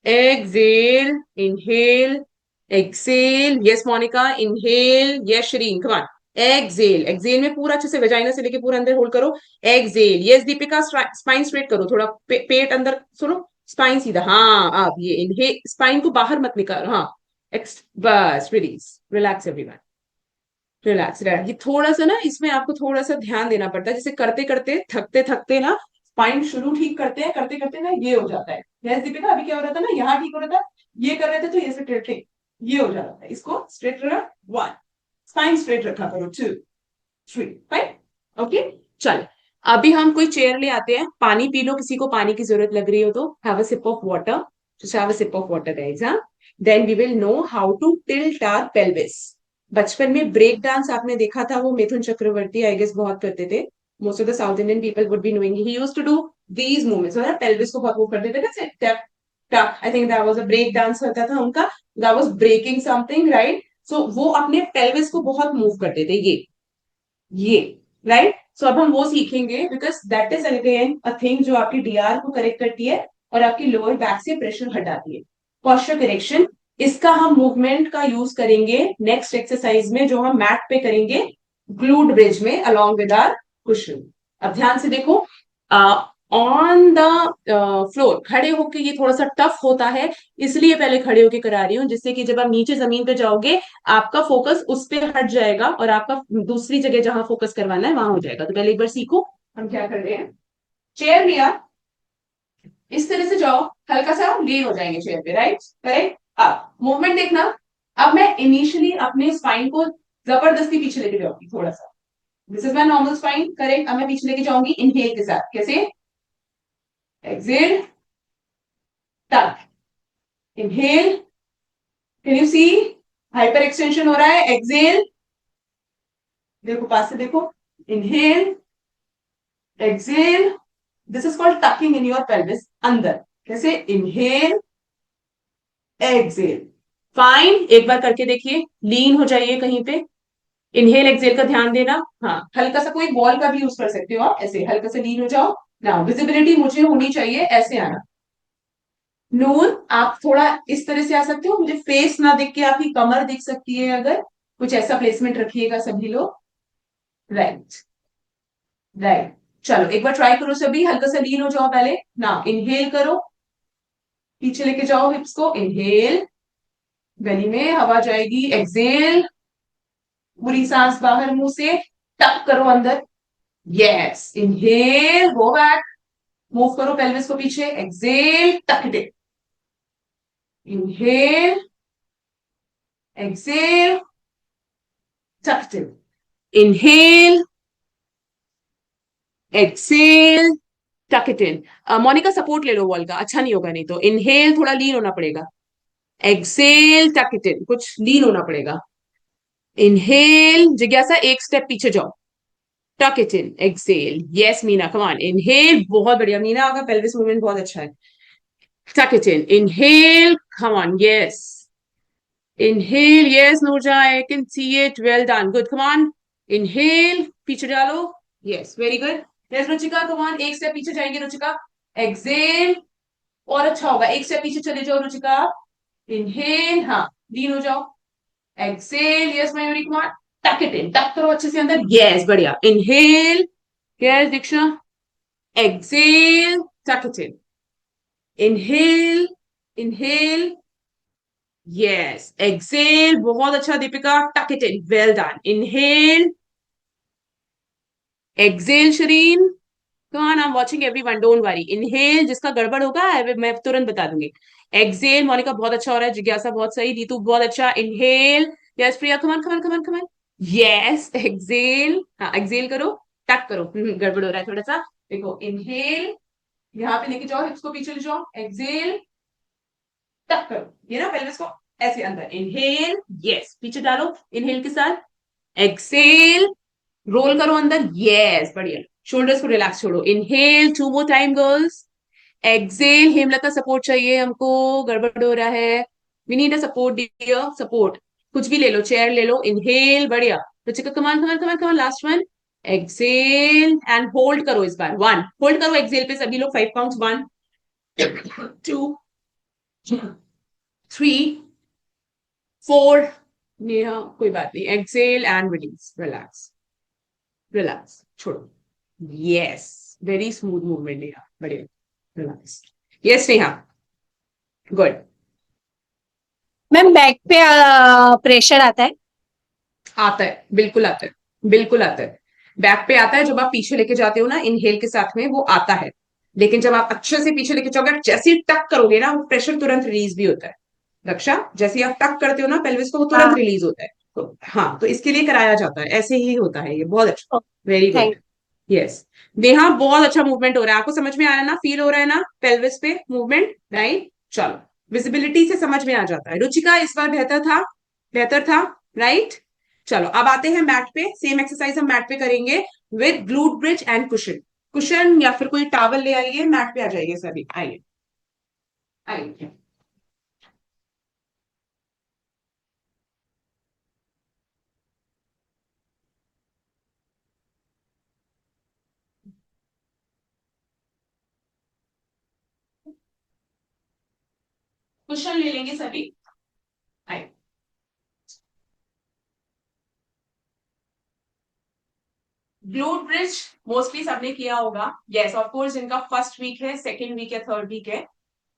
exhale, inhale, exhale, yes Monika, inhale, yes Shireen, come on, exhale, exhale में पूरा अच्छे से वेजाइना से लेके पूरा अंदर होल्ड करो, exhale, yes Deepika, spine straight करो, थोड़ा पेट अंदर सुनो, स्पाइन सीधा, हाँ, अब ये इनहेल, स्पाइन को बाहर मत निकालो, हाँ, बस, रिलीज, रिलैक्स एवरीवन, रिलैक्स, ये थोड़ा सा ना, इसमें आपको थोड़ा सा ध्यान देना पड़ता है, जैसे करते करते थकते थकते ना, स्पाइन शुरू ठीक करते करते ना ये हो जाता है, यस दीपिका, अभी क्या हो रहा था ना, यहाँ ठीक हो रहा था, ये कर रहे थे तो ये स्ट्रेट थे, ये हो जाता है, इसको स्ट्रेट रखा, 1, स्पाइन स्ट्रेट रखा करो, 2 3, फाइन, ओके, चल, अभी हम कोई चेयर ले आते हैं, पानी पी लो, किसी को पानी की जरूरत लग रही हो तो have a sip of water, just have a sip of water guys, huh? Then we will know how to tilt our pelvis. बचपन में ब्रेक डांस आपने देखा था, वो मिथुन चक्रवर्ती आई गेस बहुत करते थे, most of the south Indian people would be knowing, he used to do these movements, और पेल्विस को बहुत मूव करते थे ना, tuck tuck, I think that was a break dance होता था उनका, that was breaking something, right, so वो अपने पेल्विस को बहुत मूव करते थे, ये, राइट, सो अब हम वो सीखेंगे, because that is again a thing जो आपकी डीआर को करेक्ट करती है और आपकी लोअर बैक से प्रेशर हटाती है, पोस्चर करेक्शन, इसका हम मूवमेंट का यूज करेंगे नेक्स्ट एक्सरसाइज में, जो हम मैट पे करेंगे, ग्लूट ब्रिज में, अलोंग विद आवर कुशन, अब ध्यान से देखो, ऑन द फ्लोर खड़े होके ये थोड़ा सा टफ होता है, इसलिए पहले खड़े होके करा रही हूँ, जिससे कि जब आप नीचे जमीन पे जाओगे आपका फोकस उस पे हट जाएगा और आपका दूसरी जगह जहां फोकस करवाना है वहां हो जाएगा, तो पहले एक बार सीखो हम क्या कर रहे हैं, चेयर लिया, इस तरह से जाओ, हल्का सा लीन हो जाएंगे चेयर पे, राइट, करेक्ट, अब मूवमेंट देखना, अब मैं इनिशियली अपने स्पाइन को जबरदस्ती पीछे लेके जाऊंगी थोड़ा सा, this is my normal spine, correct, अब मैं पीछे लेके जाऊंगी इनहेल के साथ, कैसे, exhale, tuck, inhale, can you see hyper extension हो रहा है, एक्सेल, देखो पास से देखो, inhale, exhale, this is called tucking in your pelvis, अंदर, कैसे, इनहेल, एक्सेल, फाइन, एक बार करके देखिए, लीन हो जाइए कहीं पे, इनहेल एक्सेल का ध्यान देना, हाँ, हल्का सा कोई बॉल का भी यूज कर सकते हो आप, ऐसे हल्का सा लीन हो जाओ ना, विजिबिलिटी मुझे होनी चाहिए, ऐसे आना, नून आप थोड़ा इस तरह से आ सकते हो, मुझे फेस ना दिख के आपकी कमर दिख सकती है, अगर कुछ ऐसा प्लेसमेंट रखिएगा सभी लोग, राइट, राइट, चलो एक बार ट्राई करो सभी, हल्का सा लीन हो जाओ पहले ना, इनहेल करो, पीछे लेके जाओ हिप्स को, इनहेल, गली में हवा जाएगी, एक्सेल, पूरी सांस बाहर मुंह से, टक करो अंदर, yes, inhale, go back, move करो पेल्विस को पीछे, Excel, tuck it in, inhale, Excel, tuck it in, inhale, Excel, tuck it in. Monika support ले लो वॉल का, अच्छा नहीं होगा नहीं तो। इनहेल, थोड़ा लीन होना पड़ेगा, एक्सेल, टक इट इन, कुछ लीन होना पड़ेगा, इनहेल, जिज्ञासा एक स्टेप पीछे जाओ, tuck it in, exhale, yes Meena, come on, inhale, बहुत बढ़िया मीना, आपका पेल्विस मूवमेंट बहुत अच्छा है, टक it in, inhale, come on, yes, inhale, yes नूरजा, I can see it, well done, good, come on, inhale, पीछे डालो, yes, very good, yes Ruchika, come on, एक स्टेप पीछे जाएंगे रुचिका, एक्सेल, और अच्छा होगा, एक स्टेप पीछे चले जाओ रुचिका, इनहेल, हाँ, लीन हो जाओ, एक्सेल, यस मयूरी कुमार, टक इट इन, टक करो अच्छे से अंदर, यस बढ़िया, inhale, yes Diksha, exhale, tuck it in, inhale, inhale, yes, exhale, बहुत अच्छा Deepika, tuck it in, well done, inhale, exhale Shireen, come on, I'm watching everyone, don't worry, inhale, जिसका गड़बड़ होगा मैं तुरंत बता दूंगी, एक्सेल, मोनिका बहुत अच्छा हो रहा है, जिज्ञासा बहुत सही, रीतू बहुत अच्छा, इनहेल, यस प्रिया, कमान कमान कमान कमान, यस, एक्सेल, हाँ एक्सेल करो, टक करो, गड़बड़ हो रहा है थोड़ा सा, देखो, इनहेल, यहाँ पे लेके जाओ, हिप्स को पीछे ले जाओ, एक्सेल, टक करो, ये ना पेल्विस को ऐसे अंदर, इनहेल, यस, पीछे डालो, इनहेल के साथ, एक्सेल, रोल करो अंदर, यस बढ़िया, शोल्डर्स को रिलैक्स छोड़ो, inhale, 2 more time girls, exhale, Hemlata support चाहिए हमको, गड़बड़ हो रहा है, we need a support dear, support, कुछ भी ले लो, चेयर ले लो, इनहेल, बढ़िया, Ruchika come on come on come on come on, last one, exhale, and hold करो इस बार, 1, होल्ड करो एक्सेल पे सभी लोग, 5 काउंट्स, 1 2 3 4, नेहा कोई बात नहीं, exhale and release, relax, relax, छोड़ो, yes, very smooth movement Neha, बढ़िया, relax, yes Neha, good, ma'am back पे प्रेशर आता है। आता है, बिल्कुल आता है, बिल्कुल आता है, बैक पे आता है, जब आप पीछे लेके जाते हो ना इनहेल के साथ में, वो आता है, लेकिन जब आप अच्छे से पीछे लेके जाओगे, जैसे ही टक करोगे ना, वो प्रेशर तुरंत रिलीज भी होता है, रक्षा, जैसे ही आप टक करते हो ना पेल्विस को, वो तुरंत हाँ, रिलीज होता है, तो हाँ, तो इसके लिए कराया जाता है, ऐसे ही होता है, ये बहुत अच्छा, very good, thank yes, Neha बहुत अच्छा मूवमेंट हो रहा है, आपको समझ में आ रहा है ना, फील हो रहा है ना पेल्विस पे मूवमेंट, राइट, चलो, विजिबिलिटी से समझ में आ जाता है, रुचिका इस बार बेहतर था, बेहतर था, राइट, चलो अब आते हैं मैट पे, सेम एक्सरसाइज हम मैट पे करेंगे with glute bridge and cushion, cushion या फिर कोई टॉवल ले आइए, मैट पे आ जाइए सभी, आइए, आइए, कुशन ले लेंगे सभी, आइए, ग्लूट ब्रिज मोस्टली सबने किया होगा, यस ऑफ कोर्स, जिनका फर्स्ट वीक है, सेकेंड वीक या थर्ड वीक है,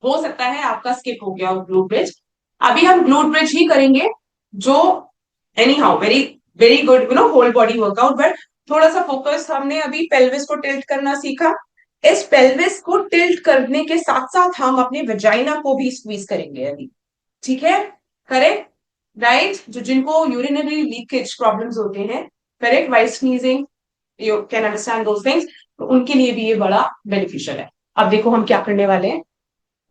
हो सकता है आपका स्किप हो गया हो ग्लूट ब्रिज, अभी हम ग्लूट ब्रिज ही करेंगे, जो anyhow very very good, you know, whole body workout, but थोड़ा सा फोकस हमने अभी पेल्विस को टिल्ट करना सीखा, इस पेल्विस को टिल्ट करने के साथ साथ हम अपने वेजाइना को भी स्क्वीज करेंगे अभी, ठीक है, करेक्ट, राइट, जो जिनको यूरिनरी लीकेज प्रॉब्लम्स होते हैं, correct, while sneezing, you can understand those things, तो उनके लिए भी ये बड़ा बेनिफिशियल है। अब देखो हम क्या करने वाले हैं,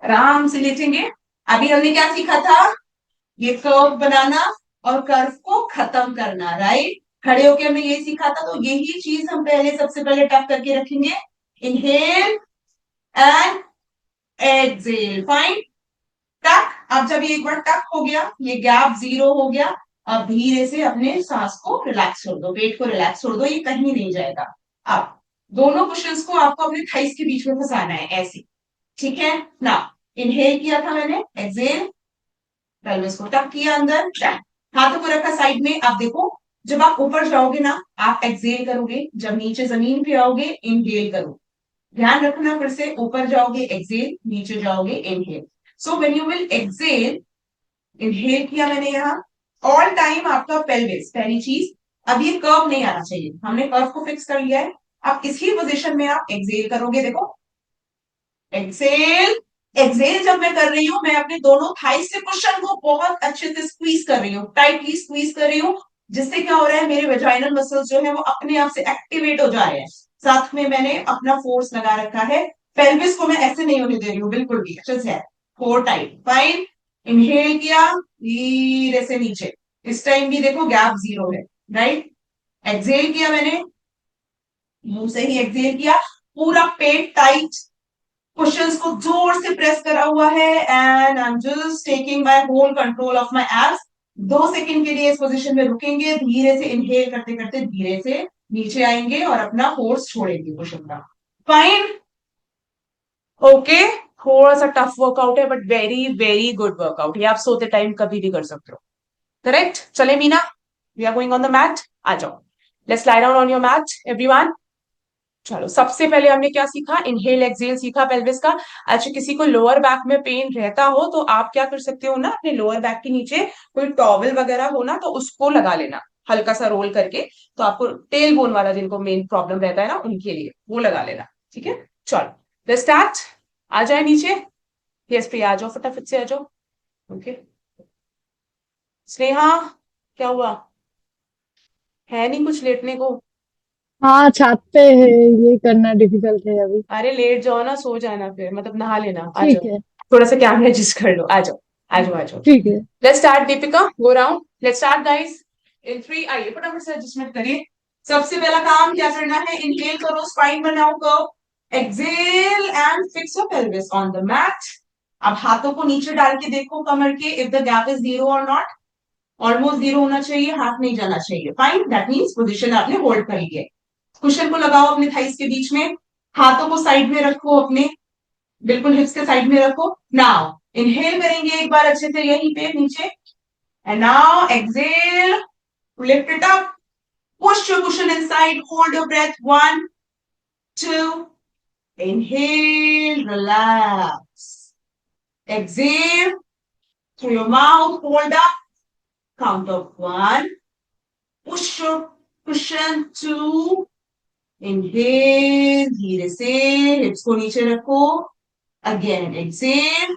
आराम से लेटेंगे, अभी हमने क्या सीखा था, ये कर्व बनाना और कर्व को खत्म करना, राइट, खड़े होके हमने ये सीखा था, तो यही चीज हम पहले सबसे पहले टक करके रखेंगे, इनहेल एंड एक्सेल, फाइन, टक, अब जब ये एक बार टक हो गया, ये गैप 0 हो गया, अब धीरे से अपने सांस को रिलैक्स छोड़ दो, वेट को रिलैक्स छोड़ दो, ये कहीं नहीं जाएगा, अब दोनों कुशन्स को आपको अपने थाइस के बीच में फंसाना है, ऐसे, ठीक है ना, इनहेल किया था मैंने, एक्सेल, पेल्विस को टक किया अंदर, हाथों को रखा साइड में, आप देखो, जब आप ऊपर जाओगे ना, आप एक्सेल करोगे, जब नीचे जमीन पे आओगे इनहेल करो, ध्यान रखना, फिर से ऊपर जाओगे एक्सेल, नीचे जाओगे inhale, so when you will exhale, inhale किया मैंने यहाँ। ऑल टाइम आपका पेल्विस, पहली चीज, अब ये कर्व नहीं आना चाहिए, हमने कर्व को फिक्स कर लिया है। अब इसी पोजीशन में आप एक्सेल करोगे, देखो एक्सेल। एक्सेल जब मैं कर रही हूं, मैं अपने दोनों थाई से कुशन को बहुत अच्छे से स्क्वीज कर रही हूँ, टाइटली स्क्वीज कर रही हूँ, जिससे क्या हो रहा है, मेरे वेजाइनल मसल्स जो है वो अपने आप से एक्टिवेट हो जा रहे हैं। साथ में मैंने अपना फोर्स लगा रखा है, पेल्विस को मैं ऐसे नहीं होने दे रही हूँ बिल्कुल भी, अच्छे से फोर टाइट, फाइन। इनहेल किया धीरे से नीचे, इस टाइम भी देखो गैप 0 है, राइट। एक्सेल किया मैंने, मुंह से ही एक्सेल किया, पूरा पेट टाइट, कुशन्स को जोर से प्रेस करा हुआ है, and I am just taking my whole control of my abs. 2 second के लिए इस पोजीशन में रुकेंगे, धीरे से इनहेल करते करते धीरे से नीचे आएंगे और अपना फोर्स छोड़ेंगे कुशन का, फाइन। ओके, थोड़ा सा टफ वर्कआउट है but very very good workout, ये आप सोते टाइम कभी भी कर सकते हो, करेक्ट। चले Meena, we are going on the mat, आ जाओ, let's lie down on your mat everyone. चलो, सबसे पहले हमने क्या सीखा, इनहेल एक्सेल सीखा पेल्विस का। अच्छा, किसी को लोअर बैक में पेन रहता हो तो आप क्या कर सकते हो ना, अपने लोअर बैक के नीचे कोई टॉवल वगैरह हो ना, तो उसको लगा लेना हल्का सा रोल करके, तो आपको टेल बोन वाला जिनको मेन प्रॉब्लम रहता है ना, उनके लिए वो लगा लेना, ठीक है। चलो लेट्स स्टार्ट, आ जाए नीचे। यस प्रिया, आ जाओ फटाफट से आ जाओ। ओके स्नेहा, क्या हुआ, है नहीं कुछ लेटने को? हाँ छात पे है, ये करना डिफिकल्ट है अभी। अरे लेट जाओ ना, सो जाना, फिर मतलब नहा लेना, आ ठीक जाओ। है। थोड़ा सा कैमरा एडजस्ट कर लो, आ जाओ आ जाओ आ जाओ। ठीक है। Let's start Deepika, go round, let's start guys in 3। आइए फटाफट से एडजस्टमेंट करिए। सबसे पहला काम क्या करना है, इनहेल करो, स्पाइन बनाओ curve, exhale and fix your pelvis on the mat. अब हाथों को नीचे डाल के देखो कमर के, इफ द गैप इज 0 और नॉट, ऑलमोस्ट 0 होना चाहिए, हाथ नहीं जाना चाहिए, फाइन, दैट मींस पोजीशन आपने होल्ड करी है। कुशन को लगाओ अपने थाइस के बीच में, हाथों को साइड में रखो अपने, बिल्कुल हिप्स के साइड में रखो। नाउ इनहेल करेंगे एक बार अच्छे से यहीं पे नीचे, and now exhale, lift it up, push your cushion inside, hold your breath, 1 2, inhale, relax, exhale through your mouth, hold up, count of 1, push your cushion, 2, inhale, धीरे से हिप्स को नीचे रखो, again exhale,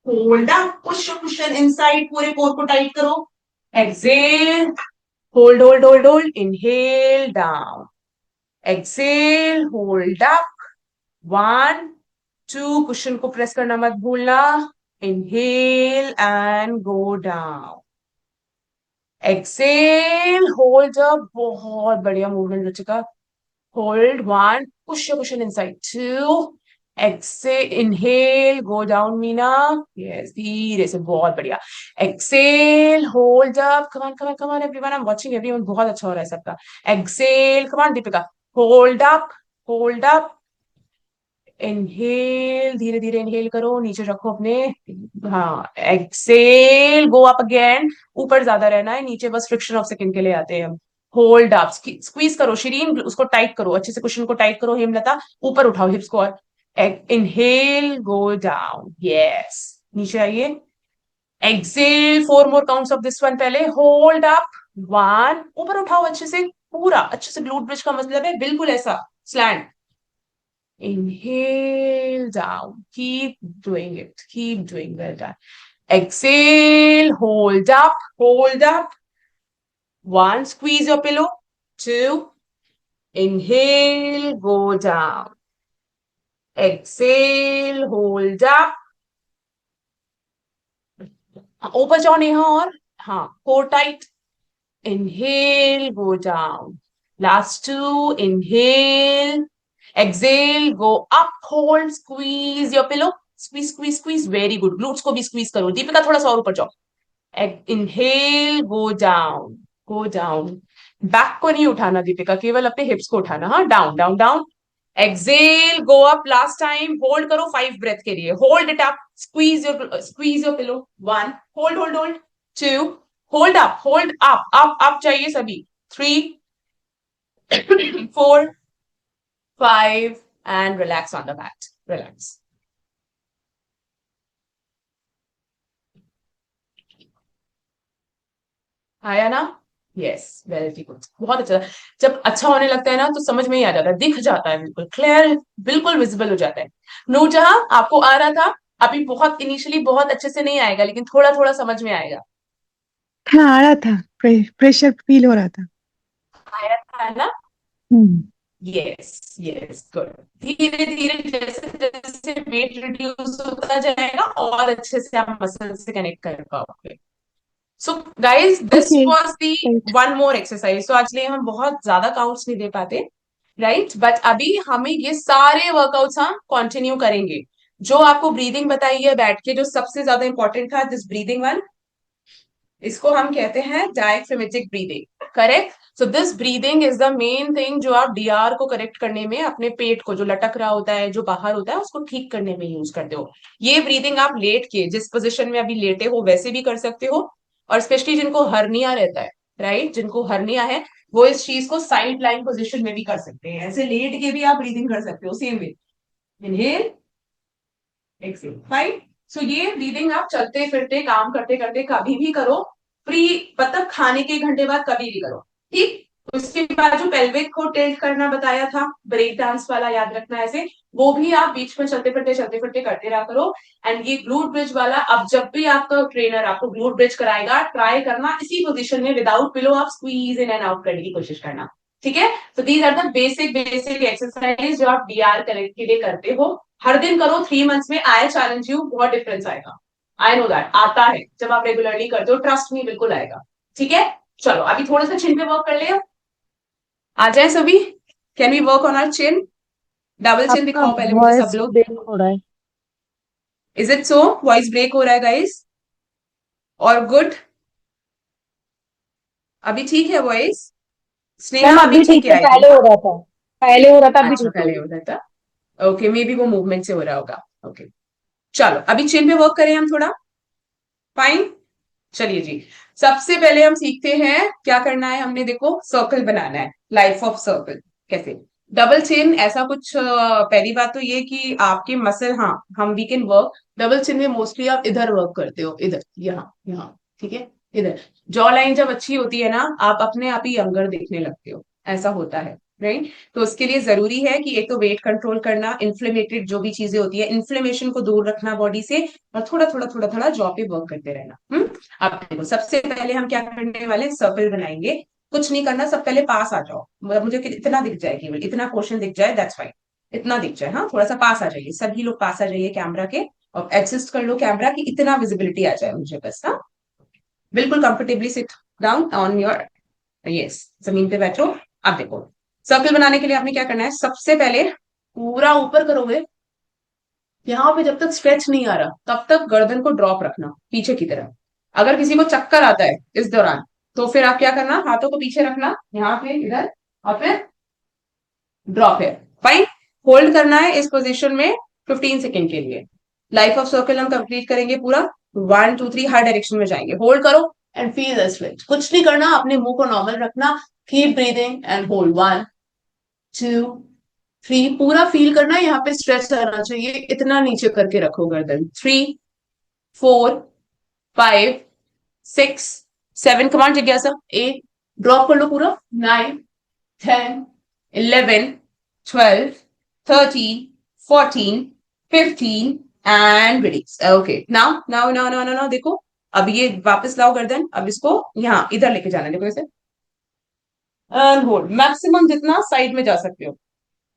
hold up, push your cushion inside, पूरे core को tight करो, exhale, hold hold hold hold, inhale down, exhale, hold up, 1 2, cushion को press करना मत भूलना, inhale and go down, exhale, hold up, बहुत बढ़िया movement रचिका, hold 1, push your cushion inside, 2, exhale, inhale, go down Meena, yes, धीरे से, बहुत बढ़िया, exhale, hold up, come on everyone, I'm watching everyone, बहुत अच्छा हो रहा है सबका, exhale, come on Deepika, hold up, inhale, धीरे धीरे इनहेल करो, नीचे रखो अपने, हाँ, एक्सेल, गो अप अगेन, ऊपर ज्यादा रहना है, नीचे बस फ्रिक्शन ऑफ सेकंड के लिए आते हैं हम, होल्ड अप, स्क्वीज करो शिरीन, उसको टाइट करो अच्छे से, कुशन को टाइट करो, हेमलता ऊपर उठाओ हिप्स को, और इनहेल, गो डाउन, यस, नीचे आइए, exhale, 4 more counts of this one, पहले होल्ड अप, 1, ऊपर उठाओ अच्छे से, पूरा अच्छे से, ग्लूट ब्रिज का मतलब है बिल्कुल ऐसा slant, inhale down, keep doing it, keep doing, well done, exhale, hold up, 1, squeeze your pillow, 2, inhale, go down, exhale, hold up, ऊपर जाओ नेहा, और हाँ, core tight, inhale, go down, last 2, inhale, exhale, go up, hold, squeeze your pillow, squeeze, very good, glutes को भी squeeze करो, दीपिका थोड़ा सा और ऊपर जाओ, inhale, go down, बैक को नहीं उठाना दीपिका, केवल अपने हिप्स को उठाना, हाँ, down, exhale, go up, last time, hold करो 5 breath के लिए, hold it up, squeeze your pillow, 1, hold, 2, hold up चाहिए सभी, 3 4 5, and relax on the mat, relax. आया ना? यस, वेरी गुड, बहुत अच्छा। जब अच्छा होने लगता है ना तो समझ में ही आ जाता है, दिख जाता है, बिल्कुल क्लियर, बिल्कुल विजिबल हो जाता है। नूरजहां, आपको आ रहा था? अभी बहुत इनिशियली बहुत अच्छे से नहीं आएगा, लेकिन थोड़ा थोड़ा समझ में आएगा। हाँ आ रहा था, प्रेशर फील हो रहा था। आया था ना? हम्म। Yes yes, good. धीरे धीरे जैसे जैसे वेट रिड्यूस होता जाएगा और अच्छे से आप मसल से कनेक्ट कर पाओगे। So guys, this okay was the right. One more exercise. तो आज लिए हम बहुत ज्यादा काउंट्स नहीं दे पाते, राइट, बट अभी हमें ये सारे वर्कआउट्स हम कंटिन्यू करेंगे। जो आपको ब्रीदिंग बताई है बैठ के, जो सबसे ज्यादा इंपॉर्टेंट था, दिस ब्रीदिंग वन, इसको हम कहते हैं diaphragmatic breathing, correct. So this breathing is the main thing जो आप डीआर को करेक्ट करने में, अपने पेट को जो लटक रहा होता है, जो बाहर होता है, उसको ठीक करने में यूज करते हो। ये ब्रीदिंग आप लेट के, जिस पोजिशन में अभी लेटे हो वैसे भी कर सकते हो, और स्पेशली जिनको हर्निया रहता है, राइट, जिनको हर्निया है, वो इस चीज को साइड लाइन पोजिशन में भी कर सकते हैं। ऐसे लेट के भी आप ब्रीदिंग कर सकते हो, same way, inhale exhale, fine. So ये ब्रीदिंग आप चलते फिरते, काम करते करते कभी भी करो, फ्री, मतलब खाने के 1 घंटे बाद कभी भी करो, ठीक। उसके बाद जो पेल्विक को टिल्ट करना बताया था, ब्रेक डांस वाला, याद रखना ऐसे, वो भी आप बीच में चलते फिरते करते रहा करो। एंड ये ग्लूट ब्रिज वाला, अब जब भी आपका ट्रेनर आपको ग्लूट ब्रिज कराएगा, ट्राई करना इसी पोजीशन में विदाउट पिलो, आप स्क्वीज इन एंड आउट करने की कोशिश करना, ठीक है। तो these are the basic basic exercise जो आप डीआर करेक्ट के लिए करते हो। हर दिन करो, 3 मंथ्स में, आई चैलेंज यू, बहुत डिफरेंस आएगा। आई नो दैट, आता है जब आप रेगुलरली करते हो, ट्रस्ट मी, बिल्कुल आएगा, ठीक है। चलो अभी थोड़ा सा चिन पे वर्क कर ले, आ जाए सभी। Can we work on our chin? Double chin आपका दिखाओ पहले मुझे सब वॉइस लोग। ब्रेक हो रहा है। Is it so? Voice break हो रहा है गाइस? और गुड, अभी ठीक है वॉइस? मैम स्नेहा अभी अभी ठीक ठीक है है, आई पहले थिंक। हो रहा था, पहले हो रहा था, अभी अच्छा, ठीक हो पहले गया। हो रहा था, ओके, मे बी वो मूवमेंट से हो रहा होगा, ओके। चलो अभी चिन पे वर्क करें हम थोड़ा, फाइन। चलिए जी, सबसे पहले हम सीखते हैं क्या करना है। हमने देखो सर्कल बनाना है, लाइफ ऑफ सर्कल कैसे। डबल चिन ऐसा कुछ, पहली बात तो ये कि आपके मसल, हाँ, हम we can work double chin में, मोस्टली आप इधर वर्क करते हो, इधर, यहाँ यहाँ, ठीक है, इधर। जॉ लाइन जब अच्छी होती है ना, आप अपने आप ही यंगर दिखने लगते हो, ऐसा होता है, राइट। तो उसके लिए जरूरी है कि एक तो वेट कंट्रोल करना, इन्फ्लेमेटेड जो भी चीजें होती है, इन्फ्लेमेशन को दूर रखना बॉडी से, और थोड़ा थोड़ा थोड़ा थोड़ा जॉ पे वर्क करते रहना। अब देखो, सबसे पहले हम क्या करने वाले, सर्कल बनाएंगे। कुछ नहीं करना, सब पहले पास आ जाओ, मतलब मुझे इतना दिख जाए, केवल इतना पोर्शन दिख जाए, दैट्स फाइन। इतना दिख जाए, हाँ, थोड़ा सा पास आ जाइए, सभी लोग पास आ जाइए कैमरा के, और एडजस्ट कर लो कैमरा की, इतना विजिबिलिटी आ जाए मुझे बस, हाँ। बिल्कुल comfortably sit down on your, yes, जमीन पे बैठो। अब देखो, सर्कल बनाने के लिए आपने क्या करना है, सबसे पहले पूरा ऊपर करोगे, यहाँ पे जब तक स्ट्रेच नहीं आ रहा तब तक गर्दन को ड्रॉप रखना पीछे की तरफ। अगर किसी को चक्कर आता है इस दौरान, तो फिर आप क्या करना, हाथों को पीछे रखना, यहाँ पे इधर, और फिर ड्रॉप है, फाइन। होल्ड करना है इस पोजीशन में 15 सेकेंड के लिए। लाइफ ऑफ सर्कल हम कंप्लीट करेंगे पूरा, 1 2 3 हर डायरेक्शन में जाएंगे, होल्ड करो एंड फील द स्ट्रेच। कुछ नहीं करना, अपने मुंह को नॉर्मल रखना, कीप ब्रीदिंग एंड होल्ड, 1 2 3, पूरा फील करना है, यहाँ पे स्ट्रेच आना चाहिए, इतना नीचे करके रखो गर्दन, 3 4 5 6 7, कमांड जिज्ञासा, 8, ड्रॉप कर लो पूरा, 9 10 11 12 13 14 15 and release. Okay, now now now now now देखो, अब ये वापस लाओ गर्दन, अब इसको यहाँ इधर लेके जाना है, देखो इसे, एंड होल्ड, मैक्सिमम जितना साइड में जा सकते हो।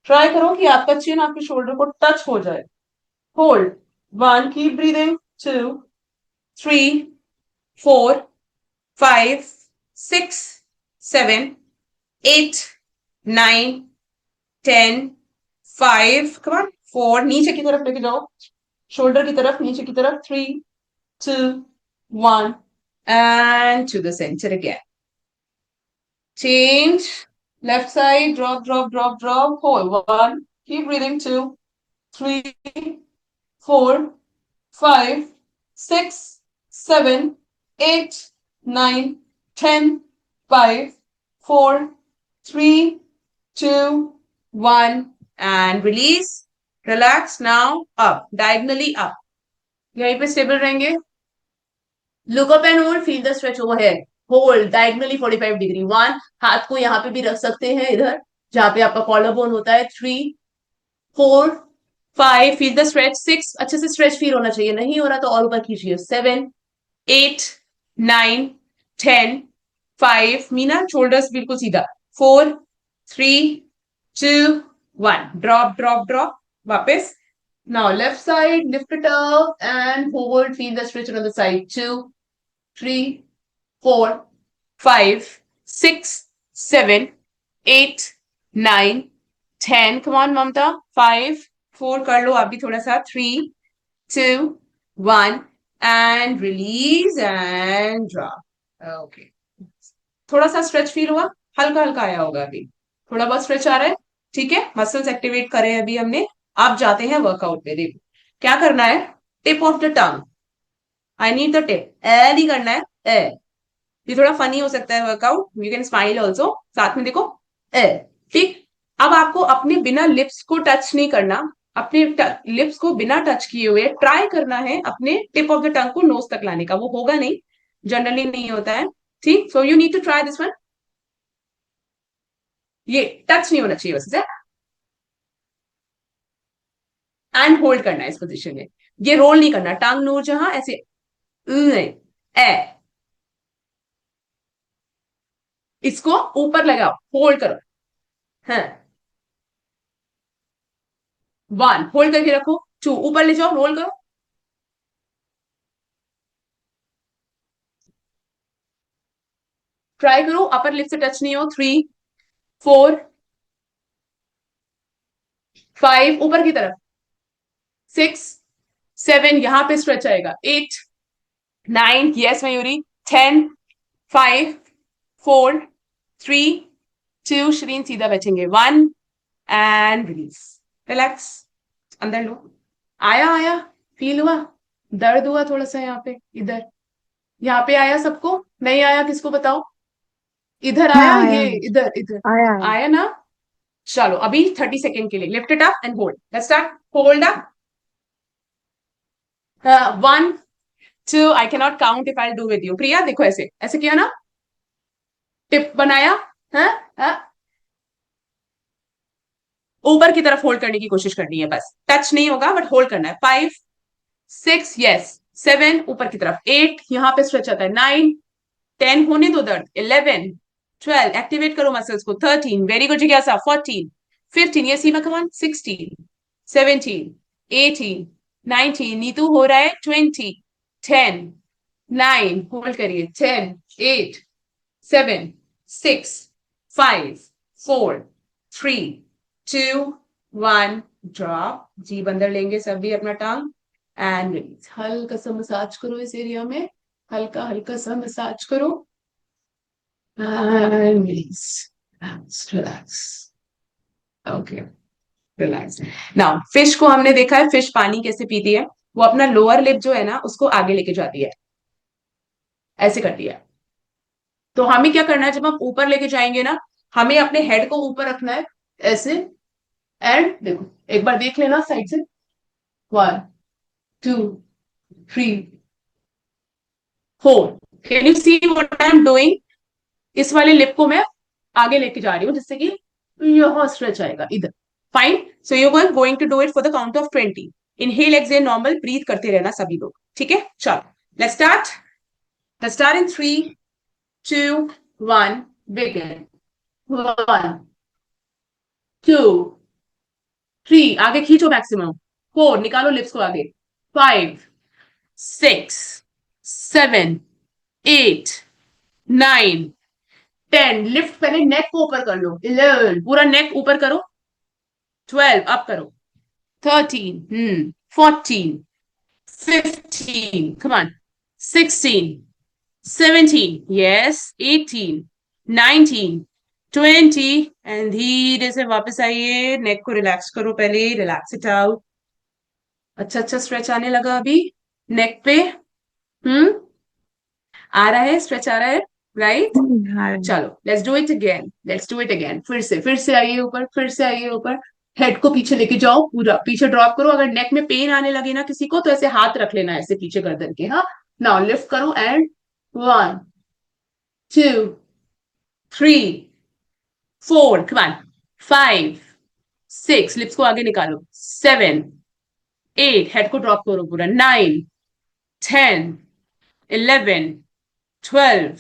ट्राई करो कि आपका चिन आपके शोल्डर को टच हो जाए, होल्ड, 1, कीप ब्रीदिंग, 2 3 4 5 6 7 8 9 10 5, कमान 4, नीचे की तरफ लेके जाओ, शोल्डर की तरफ, नीचे की तरफ, 3 2 1 and to the centre again. Change, left side, drop, drop, drop, drop, hold, 1, keep breathing, 2 3 4 5 6 7 8 9 10 5 4 3 2 1 and release. Relax now. Up, diagonally up. यहीं पे स्टेबल रहेंगे. Look up and hold. Feel the stretch overhead. Hold diagonally 45 degree. 1, हाथ को यहाँ पे भी रख सकते हैं इधर जहां पे आपका कॉलर बोन होता है। 3, 4, 5, फील द स्ट्रेच। 6, अच्छे से स्ट्रेच फील होना चाहिए, नहीं हो रहा तो और ऊपर खींचिए। 7, 8, 9, 10, 5, मीना शोल्डर्स बिल्कुल सीधा। 4, 3, 2, 1, ड्रॉप ड्रॉप ड्रॉप, वापस। Now left side, lift it up and hold, feel the stretch on the other side. 2, 3, 4, 5, 6, 7, 8, 9, 10. Come on, Mamta. 5, 4 कर लो आप भी थोड़ा सा। 3, 2, 1 and release and drop. Okay. थोड़ा सा स्ट्रेच फील हुआ, हल्का हल्का आया होगा अभी, थोड़ा बहुत स्ट्रेच आ रहा है, ठीक है। मसल्स एक्टिवेट करे अभी हमने। आप जाते हैं वर्कआउट पे। देखो क्या करना है, tip of the tongue, I need the tip. ए नहीं करना है, ए। ये थोड़ा फनी हो सकता है workout, you can smile also, साथ में देखो ए, ठीक। अब आपको अपने बिना लिप्स को टच नहीं करना, अपने लिप्स को बिना टच किए हुए ट्राई करना है अपने टिप ऑफ द टंग को नोज तक लाने का। वो होगा नहीं, जनरली नहीं होता है, ठीक। So you need to try this one. ये टच नहीं होना चाहिए बस, एंड होल्ड करना है इस पोजीशन में। ये रोल नहीं करना, टंग नूर जहां ऐसे नहीं, ए। इसको ऊपर लगाओ, होल्ड करो। हाँ, 1 होल्ड करके रखो। 2 ऊपर ले जाओ, रोल करो। ट्राई करो अपर लिप से टच नहीं हो। 3, 4, 5 ऊपर की तरफ। 6, 7 यहां पे स्ट्रेच आएगा। 8, 9 यस मयूरी। 10, 5, 4, 3, 2 शरीन सीधा बैठेंगे। 1 एंड रिलीज, रिलैक्स, अंदर लो। आया आया, फील हुआ, दर्द हुआ थोड़ा सा यहाँ पे, इधर, यहाँ पे आया सबको? नहीं आया किसको बताओ? इधर हाँ, आया, आया ये इधर इधर आया आया। आया ना। चलो अभी 30 सेकेंड के लिए lift it up and hold. Let's start. Hold up. 1, 2, I can not count if I do with you. Priya देखो ऐसे ऐसे किया ना, टिप बनाया, हाँ, ऊपर की तरफ होल्ड करने की कोशिश करनी है, बस टच नहीं होगा बट होल्ड करना है। 5, 6 यस। 7 ऊपर की तरफ। 8 यहां पे स्ट्रेच आता है। 9, 10 होने दो दर्द। 11, 12 एक्टिवेट करो मसल्स को। 13 वेरी गुड जिज्ञासा। 14, 15 ये सीमा, कम ऑन। 16, 17, 18, 19 नीतू हो रहा है। 20, 10, 9 होल्ड करिए। 10, 8, 7, 6, 5, 4, 3, 2, 1 ड्रॉप। जीभ अंदर लेंगे सभी अपना टंग एंड रिलीज। हल्का सा मसाज करो इस एरिया में, हल्का हल्का सा मसाज करो and release. Relax, okay, relax. Now fish को हमने देखा है, फिश पानी कैसे पीती है। वो अपना लोअर लिप जो है ना उसको आगे लेके जाती है, ऐसे करती है। तो हमें क्या करना है, जब हम ऊपर लेके जाएंगे ना, हमें अपने हेड को ऊपर रखना है ऐसे। एंड देखो एक बार देख लेना साइड से। 1, 2, 3, 4। Can you see what I am doing? इस वाले लिप को मैं आगे लेके जा रही हूँ जिससे कि यहां स्ट्रेच आएगा इधर। Fine. So you are going to do it for the count of 20। Inhale exhale normal, breathe करते रहना सभी लोग, ठीक है। चलो let's start. Let's start in 3, 2, 1 begin. 1, 2, 3 आगे खींचो मैक्सिमम। 4 निकालो लिप्स को आगे। 5, 6, 7, 8, 9, 10 लिफ्ट पहले नेक को ऊपर कर लो। 11 पूरा नेक ऊपर करो। 12 अप करो। 13, 14, 15 come on, 16, 17 yes, 18, 19, 20 एंड धीरे से वापस आइए। नेक को रिलैक्स करो पहले, रिलैक्स इट आउट। अच्छा अच्छा स्ट्रेच आने लगा अभी नेक पे। आ रहा है स्ट्रेच, आ रहा है, राइट। चलो let's do it again, let's do it again. फिर से आइए ऊपर, फिर से आइए ऊपर। हेड को पीछे लेके जाओ, पूरा पीछे ड्रॉप करो। अगर नेक में पेन आने लगे ना किसी को तो ऐसे हाथ रख लेना ऐसे पीछे गर्दन के। हाँ, नाउ लिफ्ट करो एंड 1, 2, 3, 4, come on, 5, 6, लिप्स को आगे निकालो, 7, 8, हेड को ड्रॉप करो पूरा, 9, 10, 11, 12,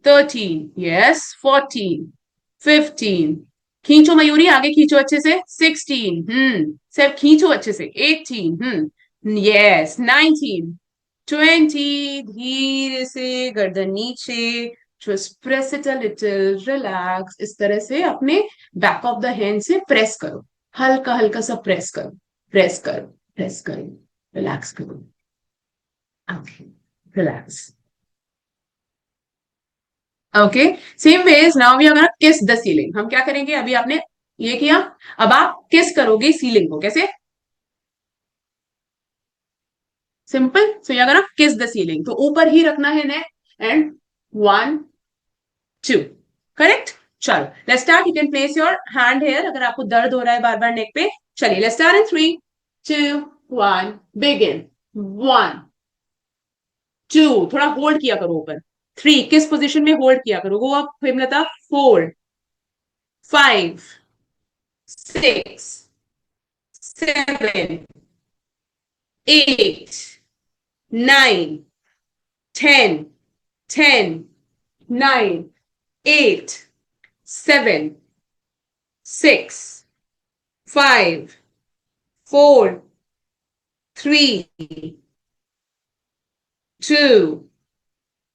13, yes, 14, 15, खींचो मयूरी, आगे खींचो अच्छे से, 16, सब खींचो अच्छे से, 18, yes, 19, 20, धीरे से गर्दन नीचे, just press it a little, relax, इस तरह से अपने बैक ऑफ द हैंड से प्रेस करो, हल्का हल्का सा प्रेस करो, प्रेस करो, प्रेस करो, रिलैक्स करो, okay, relax, okay, same ways now we are gonna kiss the ceiling, हम क्या करेंगे, अभी आपने ये किया, अब आप किस करोगे सीलिंग को, कैसे, simple, so you are gonna kiss the ceiling, तो ऊपर ही रखना है नेक एंड 1, 2, करेक्ट, चलो let's start, you can place your hand here अगर आपको दर्द हो रहा है बार बार नेक पे, चलिए लेट्स स्टार्ट इन 3, 2, 1, बिगिन, 1, 2, थोड़ा होल्ड किया करो ऊपर, 3, किस पोजीशन में होल्ड किया करो, go up Hemlata, 4, 5, 6, 7, 8, 9, 10, 10, 9, 8, 7, 6, 5, 4, 3, 2,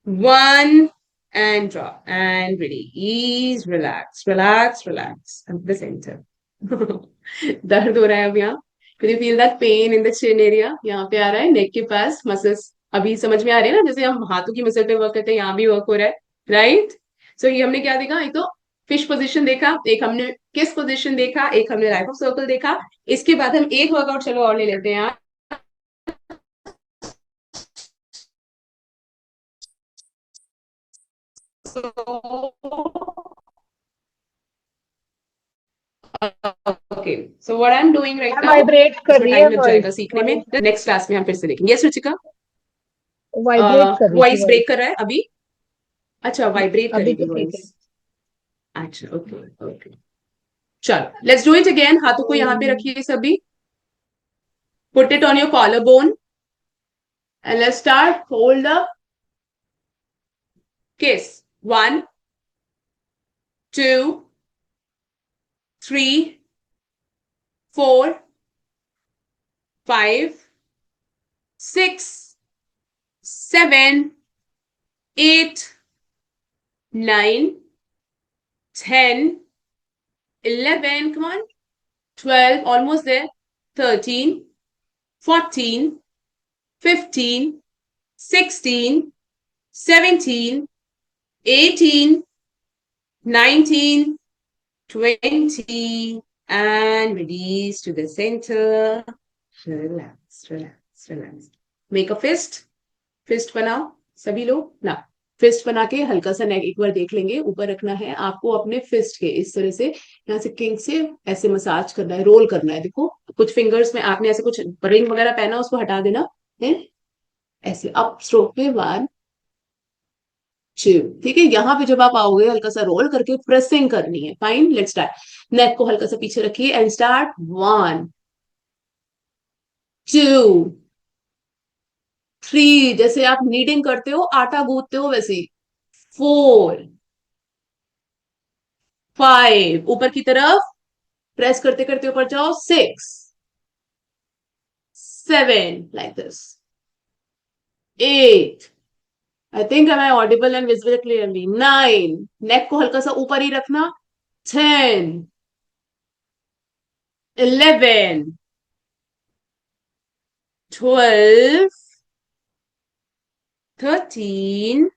1, and drop and release, relax, relax, relax, and the center. दर्द हो रहा है अब यहाँ, Can you feel that pain in the chin area? यहाँ पे आ रहा है नेक के पास मसल्स, अभी समझ में आ रही है ना, जैसे हम हाथों की मसल पे वर्क करते हैं यहाँ भी वर्क हो रहा है, राइट, सो ये हमने क्या देखा, एक तो फिश पोजीशन देखा, एक हमने किस पोजीशन देखा, एक हमने लाइफ ऑफ सर्कल देखा, इसके बाद हम एक वर्कआउट चलो और ले लेते हैं यहाँ, okay, so what I am doing right now, vibrate कर रही है, टाइम लग जाएगा सीखने में, नेक्स्ट क्लास में हम फिर से देखेंगे, यस रुचिका, वाइब्रेट कर रही वॉइस थी ब्रेक कर रहा है अभी, अच्छा वाइब्रेट अभी करेगी तो ठीक है। वॉइस, अच्छा ओके ओके, चलो लेट्स डू इट अगेन, हाथों को यहाँ पे रखिए सभी, put it on your collar bone and let's start, hold up, kiss, 1, 2, 3, 4, 5, 6, 7, 8, 9, 10, 11, come on, 12, almost there, 13, 14, 15, 16, 17, 18, 19, 20, and release to the center. Relax, relax, relax. Make a fist. Fist बनाओ सभी लोग ना, फिस्ट बना के हल्का सा नेक एक बार देख लेंगे, ऊपर रखना है आपको अपने फिस्ट के, इस तरह से यहाँ से किंग से ऐसे मसाज करना है, रोल करना है, देखो कुछ फिंगर्स में आपने ऐसे कुछ रिंग वगैरह पहना उसको हटा देना है, ऐसे अप स्ट्रोक पे 1, 2, ठीक है, यहाँ पे जब आप आओगे हल्का सा रोल करके प्रेसिंग करनी है, फाइन, लेट्स स्टार्ट, नेक को हल्का सा पीछे रखिए एंड स्टार्ट, 1, 2, 3, जैसे आप नीडिंग करते हो, आटा गूंथते हो वैसे, 4, 5, ऊपर की तरफ प्रेस करते करते ऊपर जाओ, 6, 7, like this, 8, I think am I audible and visible clearly, 9, नेक को हल्का सा ऊपर ही रखना, 10, 11, 12, 13,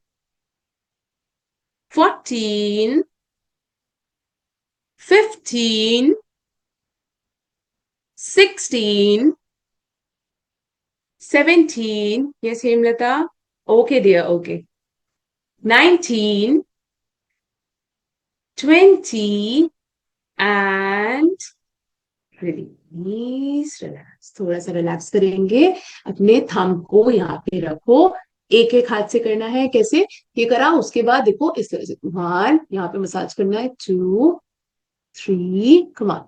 14, 15, 16, 17, yes Hemlata, okay dear, okay, 19, 20, and release, relax, थोड़ा सा रिलैक्स करेंगे, अपने थंब को यहाँ पे रखो, एक एक हाथ से करना है। कैसे? ये करा, उसके बाद देखो इस तरह से 1, यहाँ पे मसाज करना है, 2, 3, कम ऑन,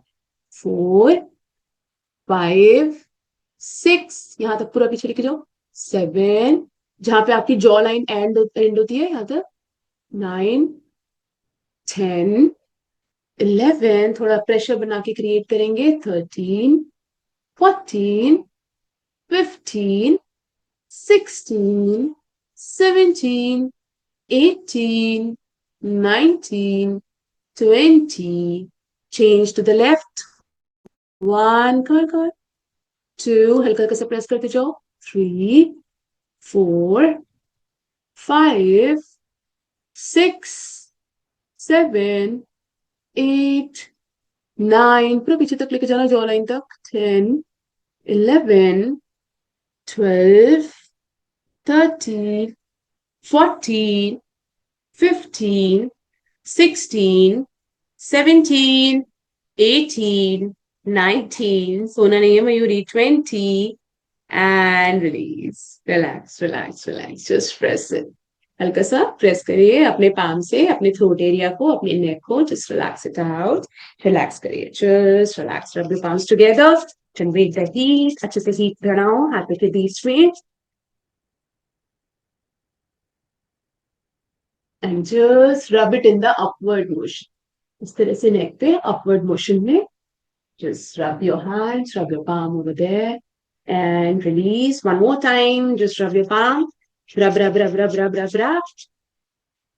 4, 5, 6, यहां तक पूरा पीछे लेके जाओ, 7, जहां पे आपकी जॉ लाइन एंड होती है यहां तक, 9, 10, 11, थोड़ा प्रेशर बना के क्रिएट करेंगे, 13, 14, 15, 16, 17, 18, 19, 20, change to the left, 1, कर 2, हल्का हल्का सा प्रेस करते जाओ, 3, 4, 5, 6, 7, 8, 9, पूरा पीछे तक लेके जाना, जॉ लाइन तक, 10, 11, 12, 13, 14, 15, 16, 17, 18, 19, सोना नहीं है Mayuri, 20, and release. Relax, relax, relax. Just press it. हल्का सा प्रेस करिए अपने पाम से अपने थ्रोट एरिया को, अपने नेक को, just relax it out. Relax करिए, just relax. Rub your palms together. Generate the heat. अच्छे से heat बनाओ, हाथ पे बीच में. And just rub it in the upward motion. इस तरह से नेक पे upward motion में just rub your hands, rub your palm over there and release. One more time, just rub your palm. Rub, rub, rub, rub, rub, rub, rub.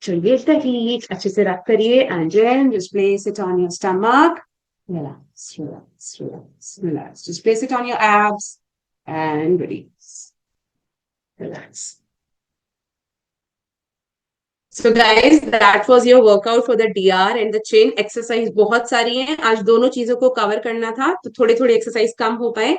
Generate the heat. अच्छे से rub करिए and then just place it on your stomach. Relax, relax, relax, relax. Just place it on your abs and release. Relax. So guys, that was your workout for the DR and the chin exercise. बहुत सारी हैं, आज दोनों चीजों को cover करना था तो थोड़े थोड़े एक्सरसाइज कम हो पाए,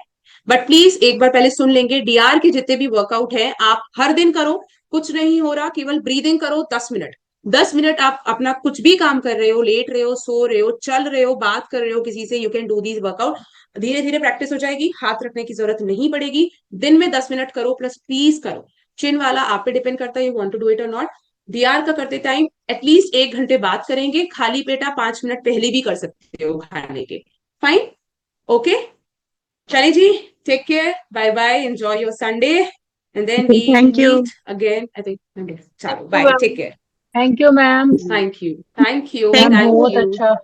बट प्लीज एक बार पहले सुन लेंगे। DR के जितने भी वर्कआउट है आप हर दिन करो, कुछ नहीं हो रहा, केवल ब्रीदिंग करो 10 मिनट। 10 मिनट आप अपना कुछ भी काम कर रहे हो, लेट रहे हो, सो रहे हो, चल रहे हो, बात कर रहे हो किसी से, you can do these workout. धीरे धीरे प्रैक्टिस हो जाएगी, हाथ रखने की जरूरत नहीं पड़ेगी। दिन में 10 मिनट करो, प्लस प्लीज करो। चिन वाला आप पे डिपेंड करता है, you want to do it और नॉट। DR का करते टाइम एटलीस्ट 1 घंटे बात करेंगे, खाली पेट आप 5 मिनट पहले भी कर सकते हो खाने के। फाइन, ओके, चलिए जी, take care, bye bye, enjoy your Sunday and then we Thank you. Meet again I think Monday. चलो bye, take care, thank you ma'am. Thank you, thank you, Thank ma'am thank बहुत you. अच्छा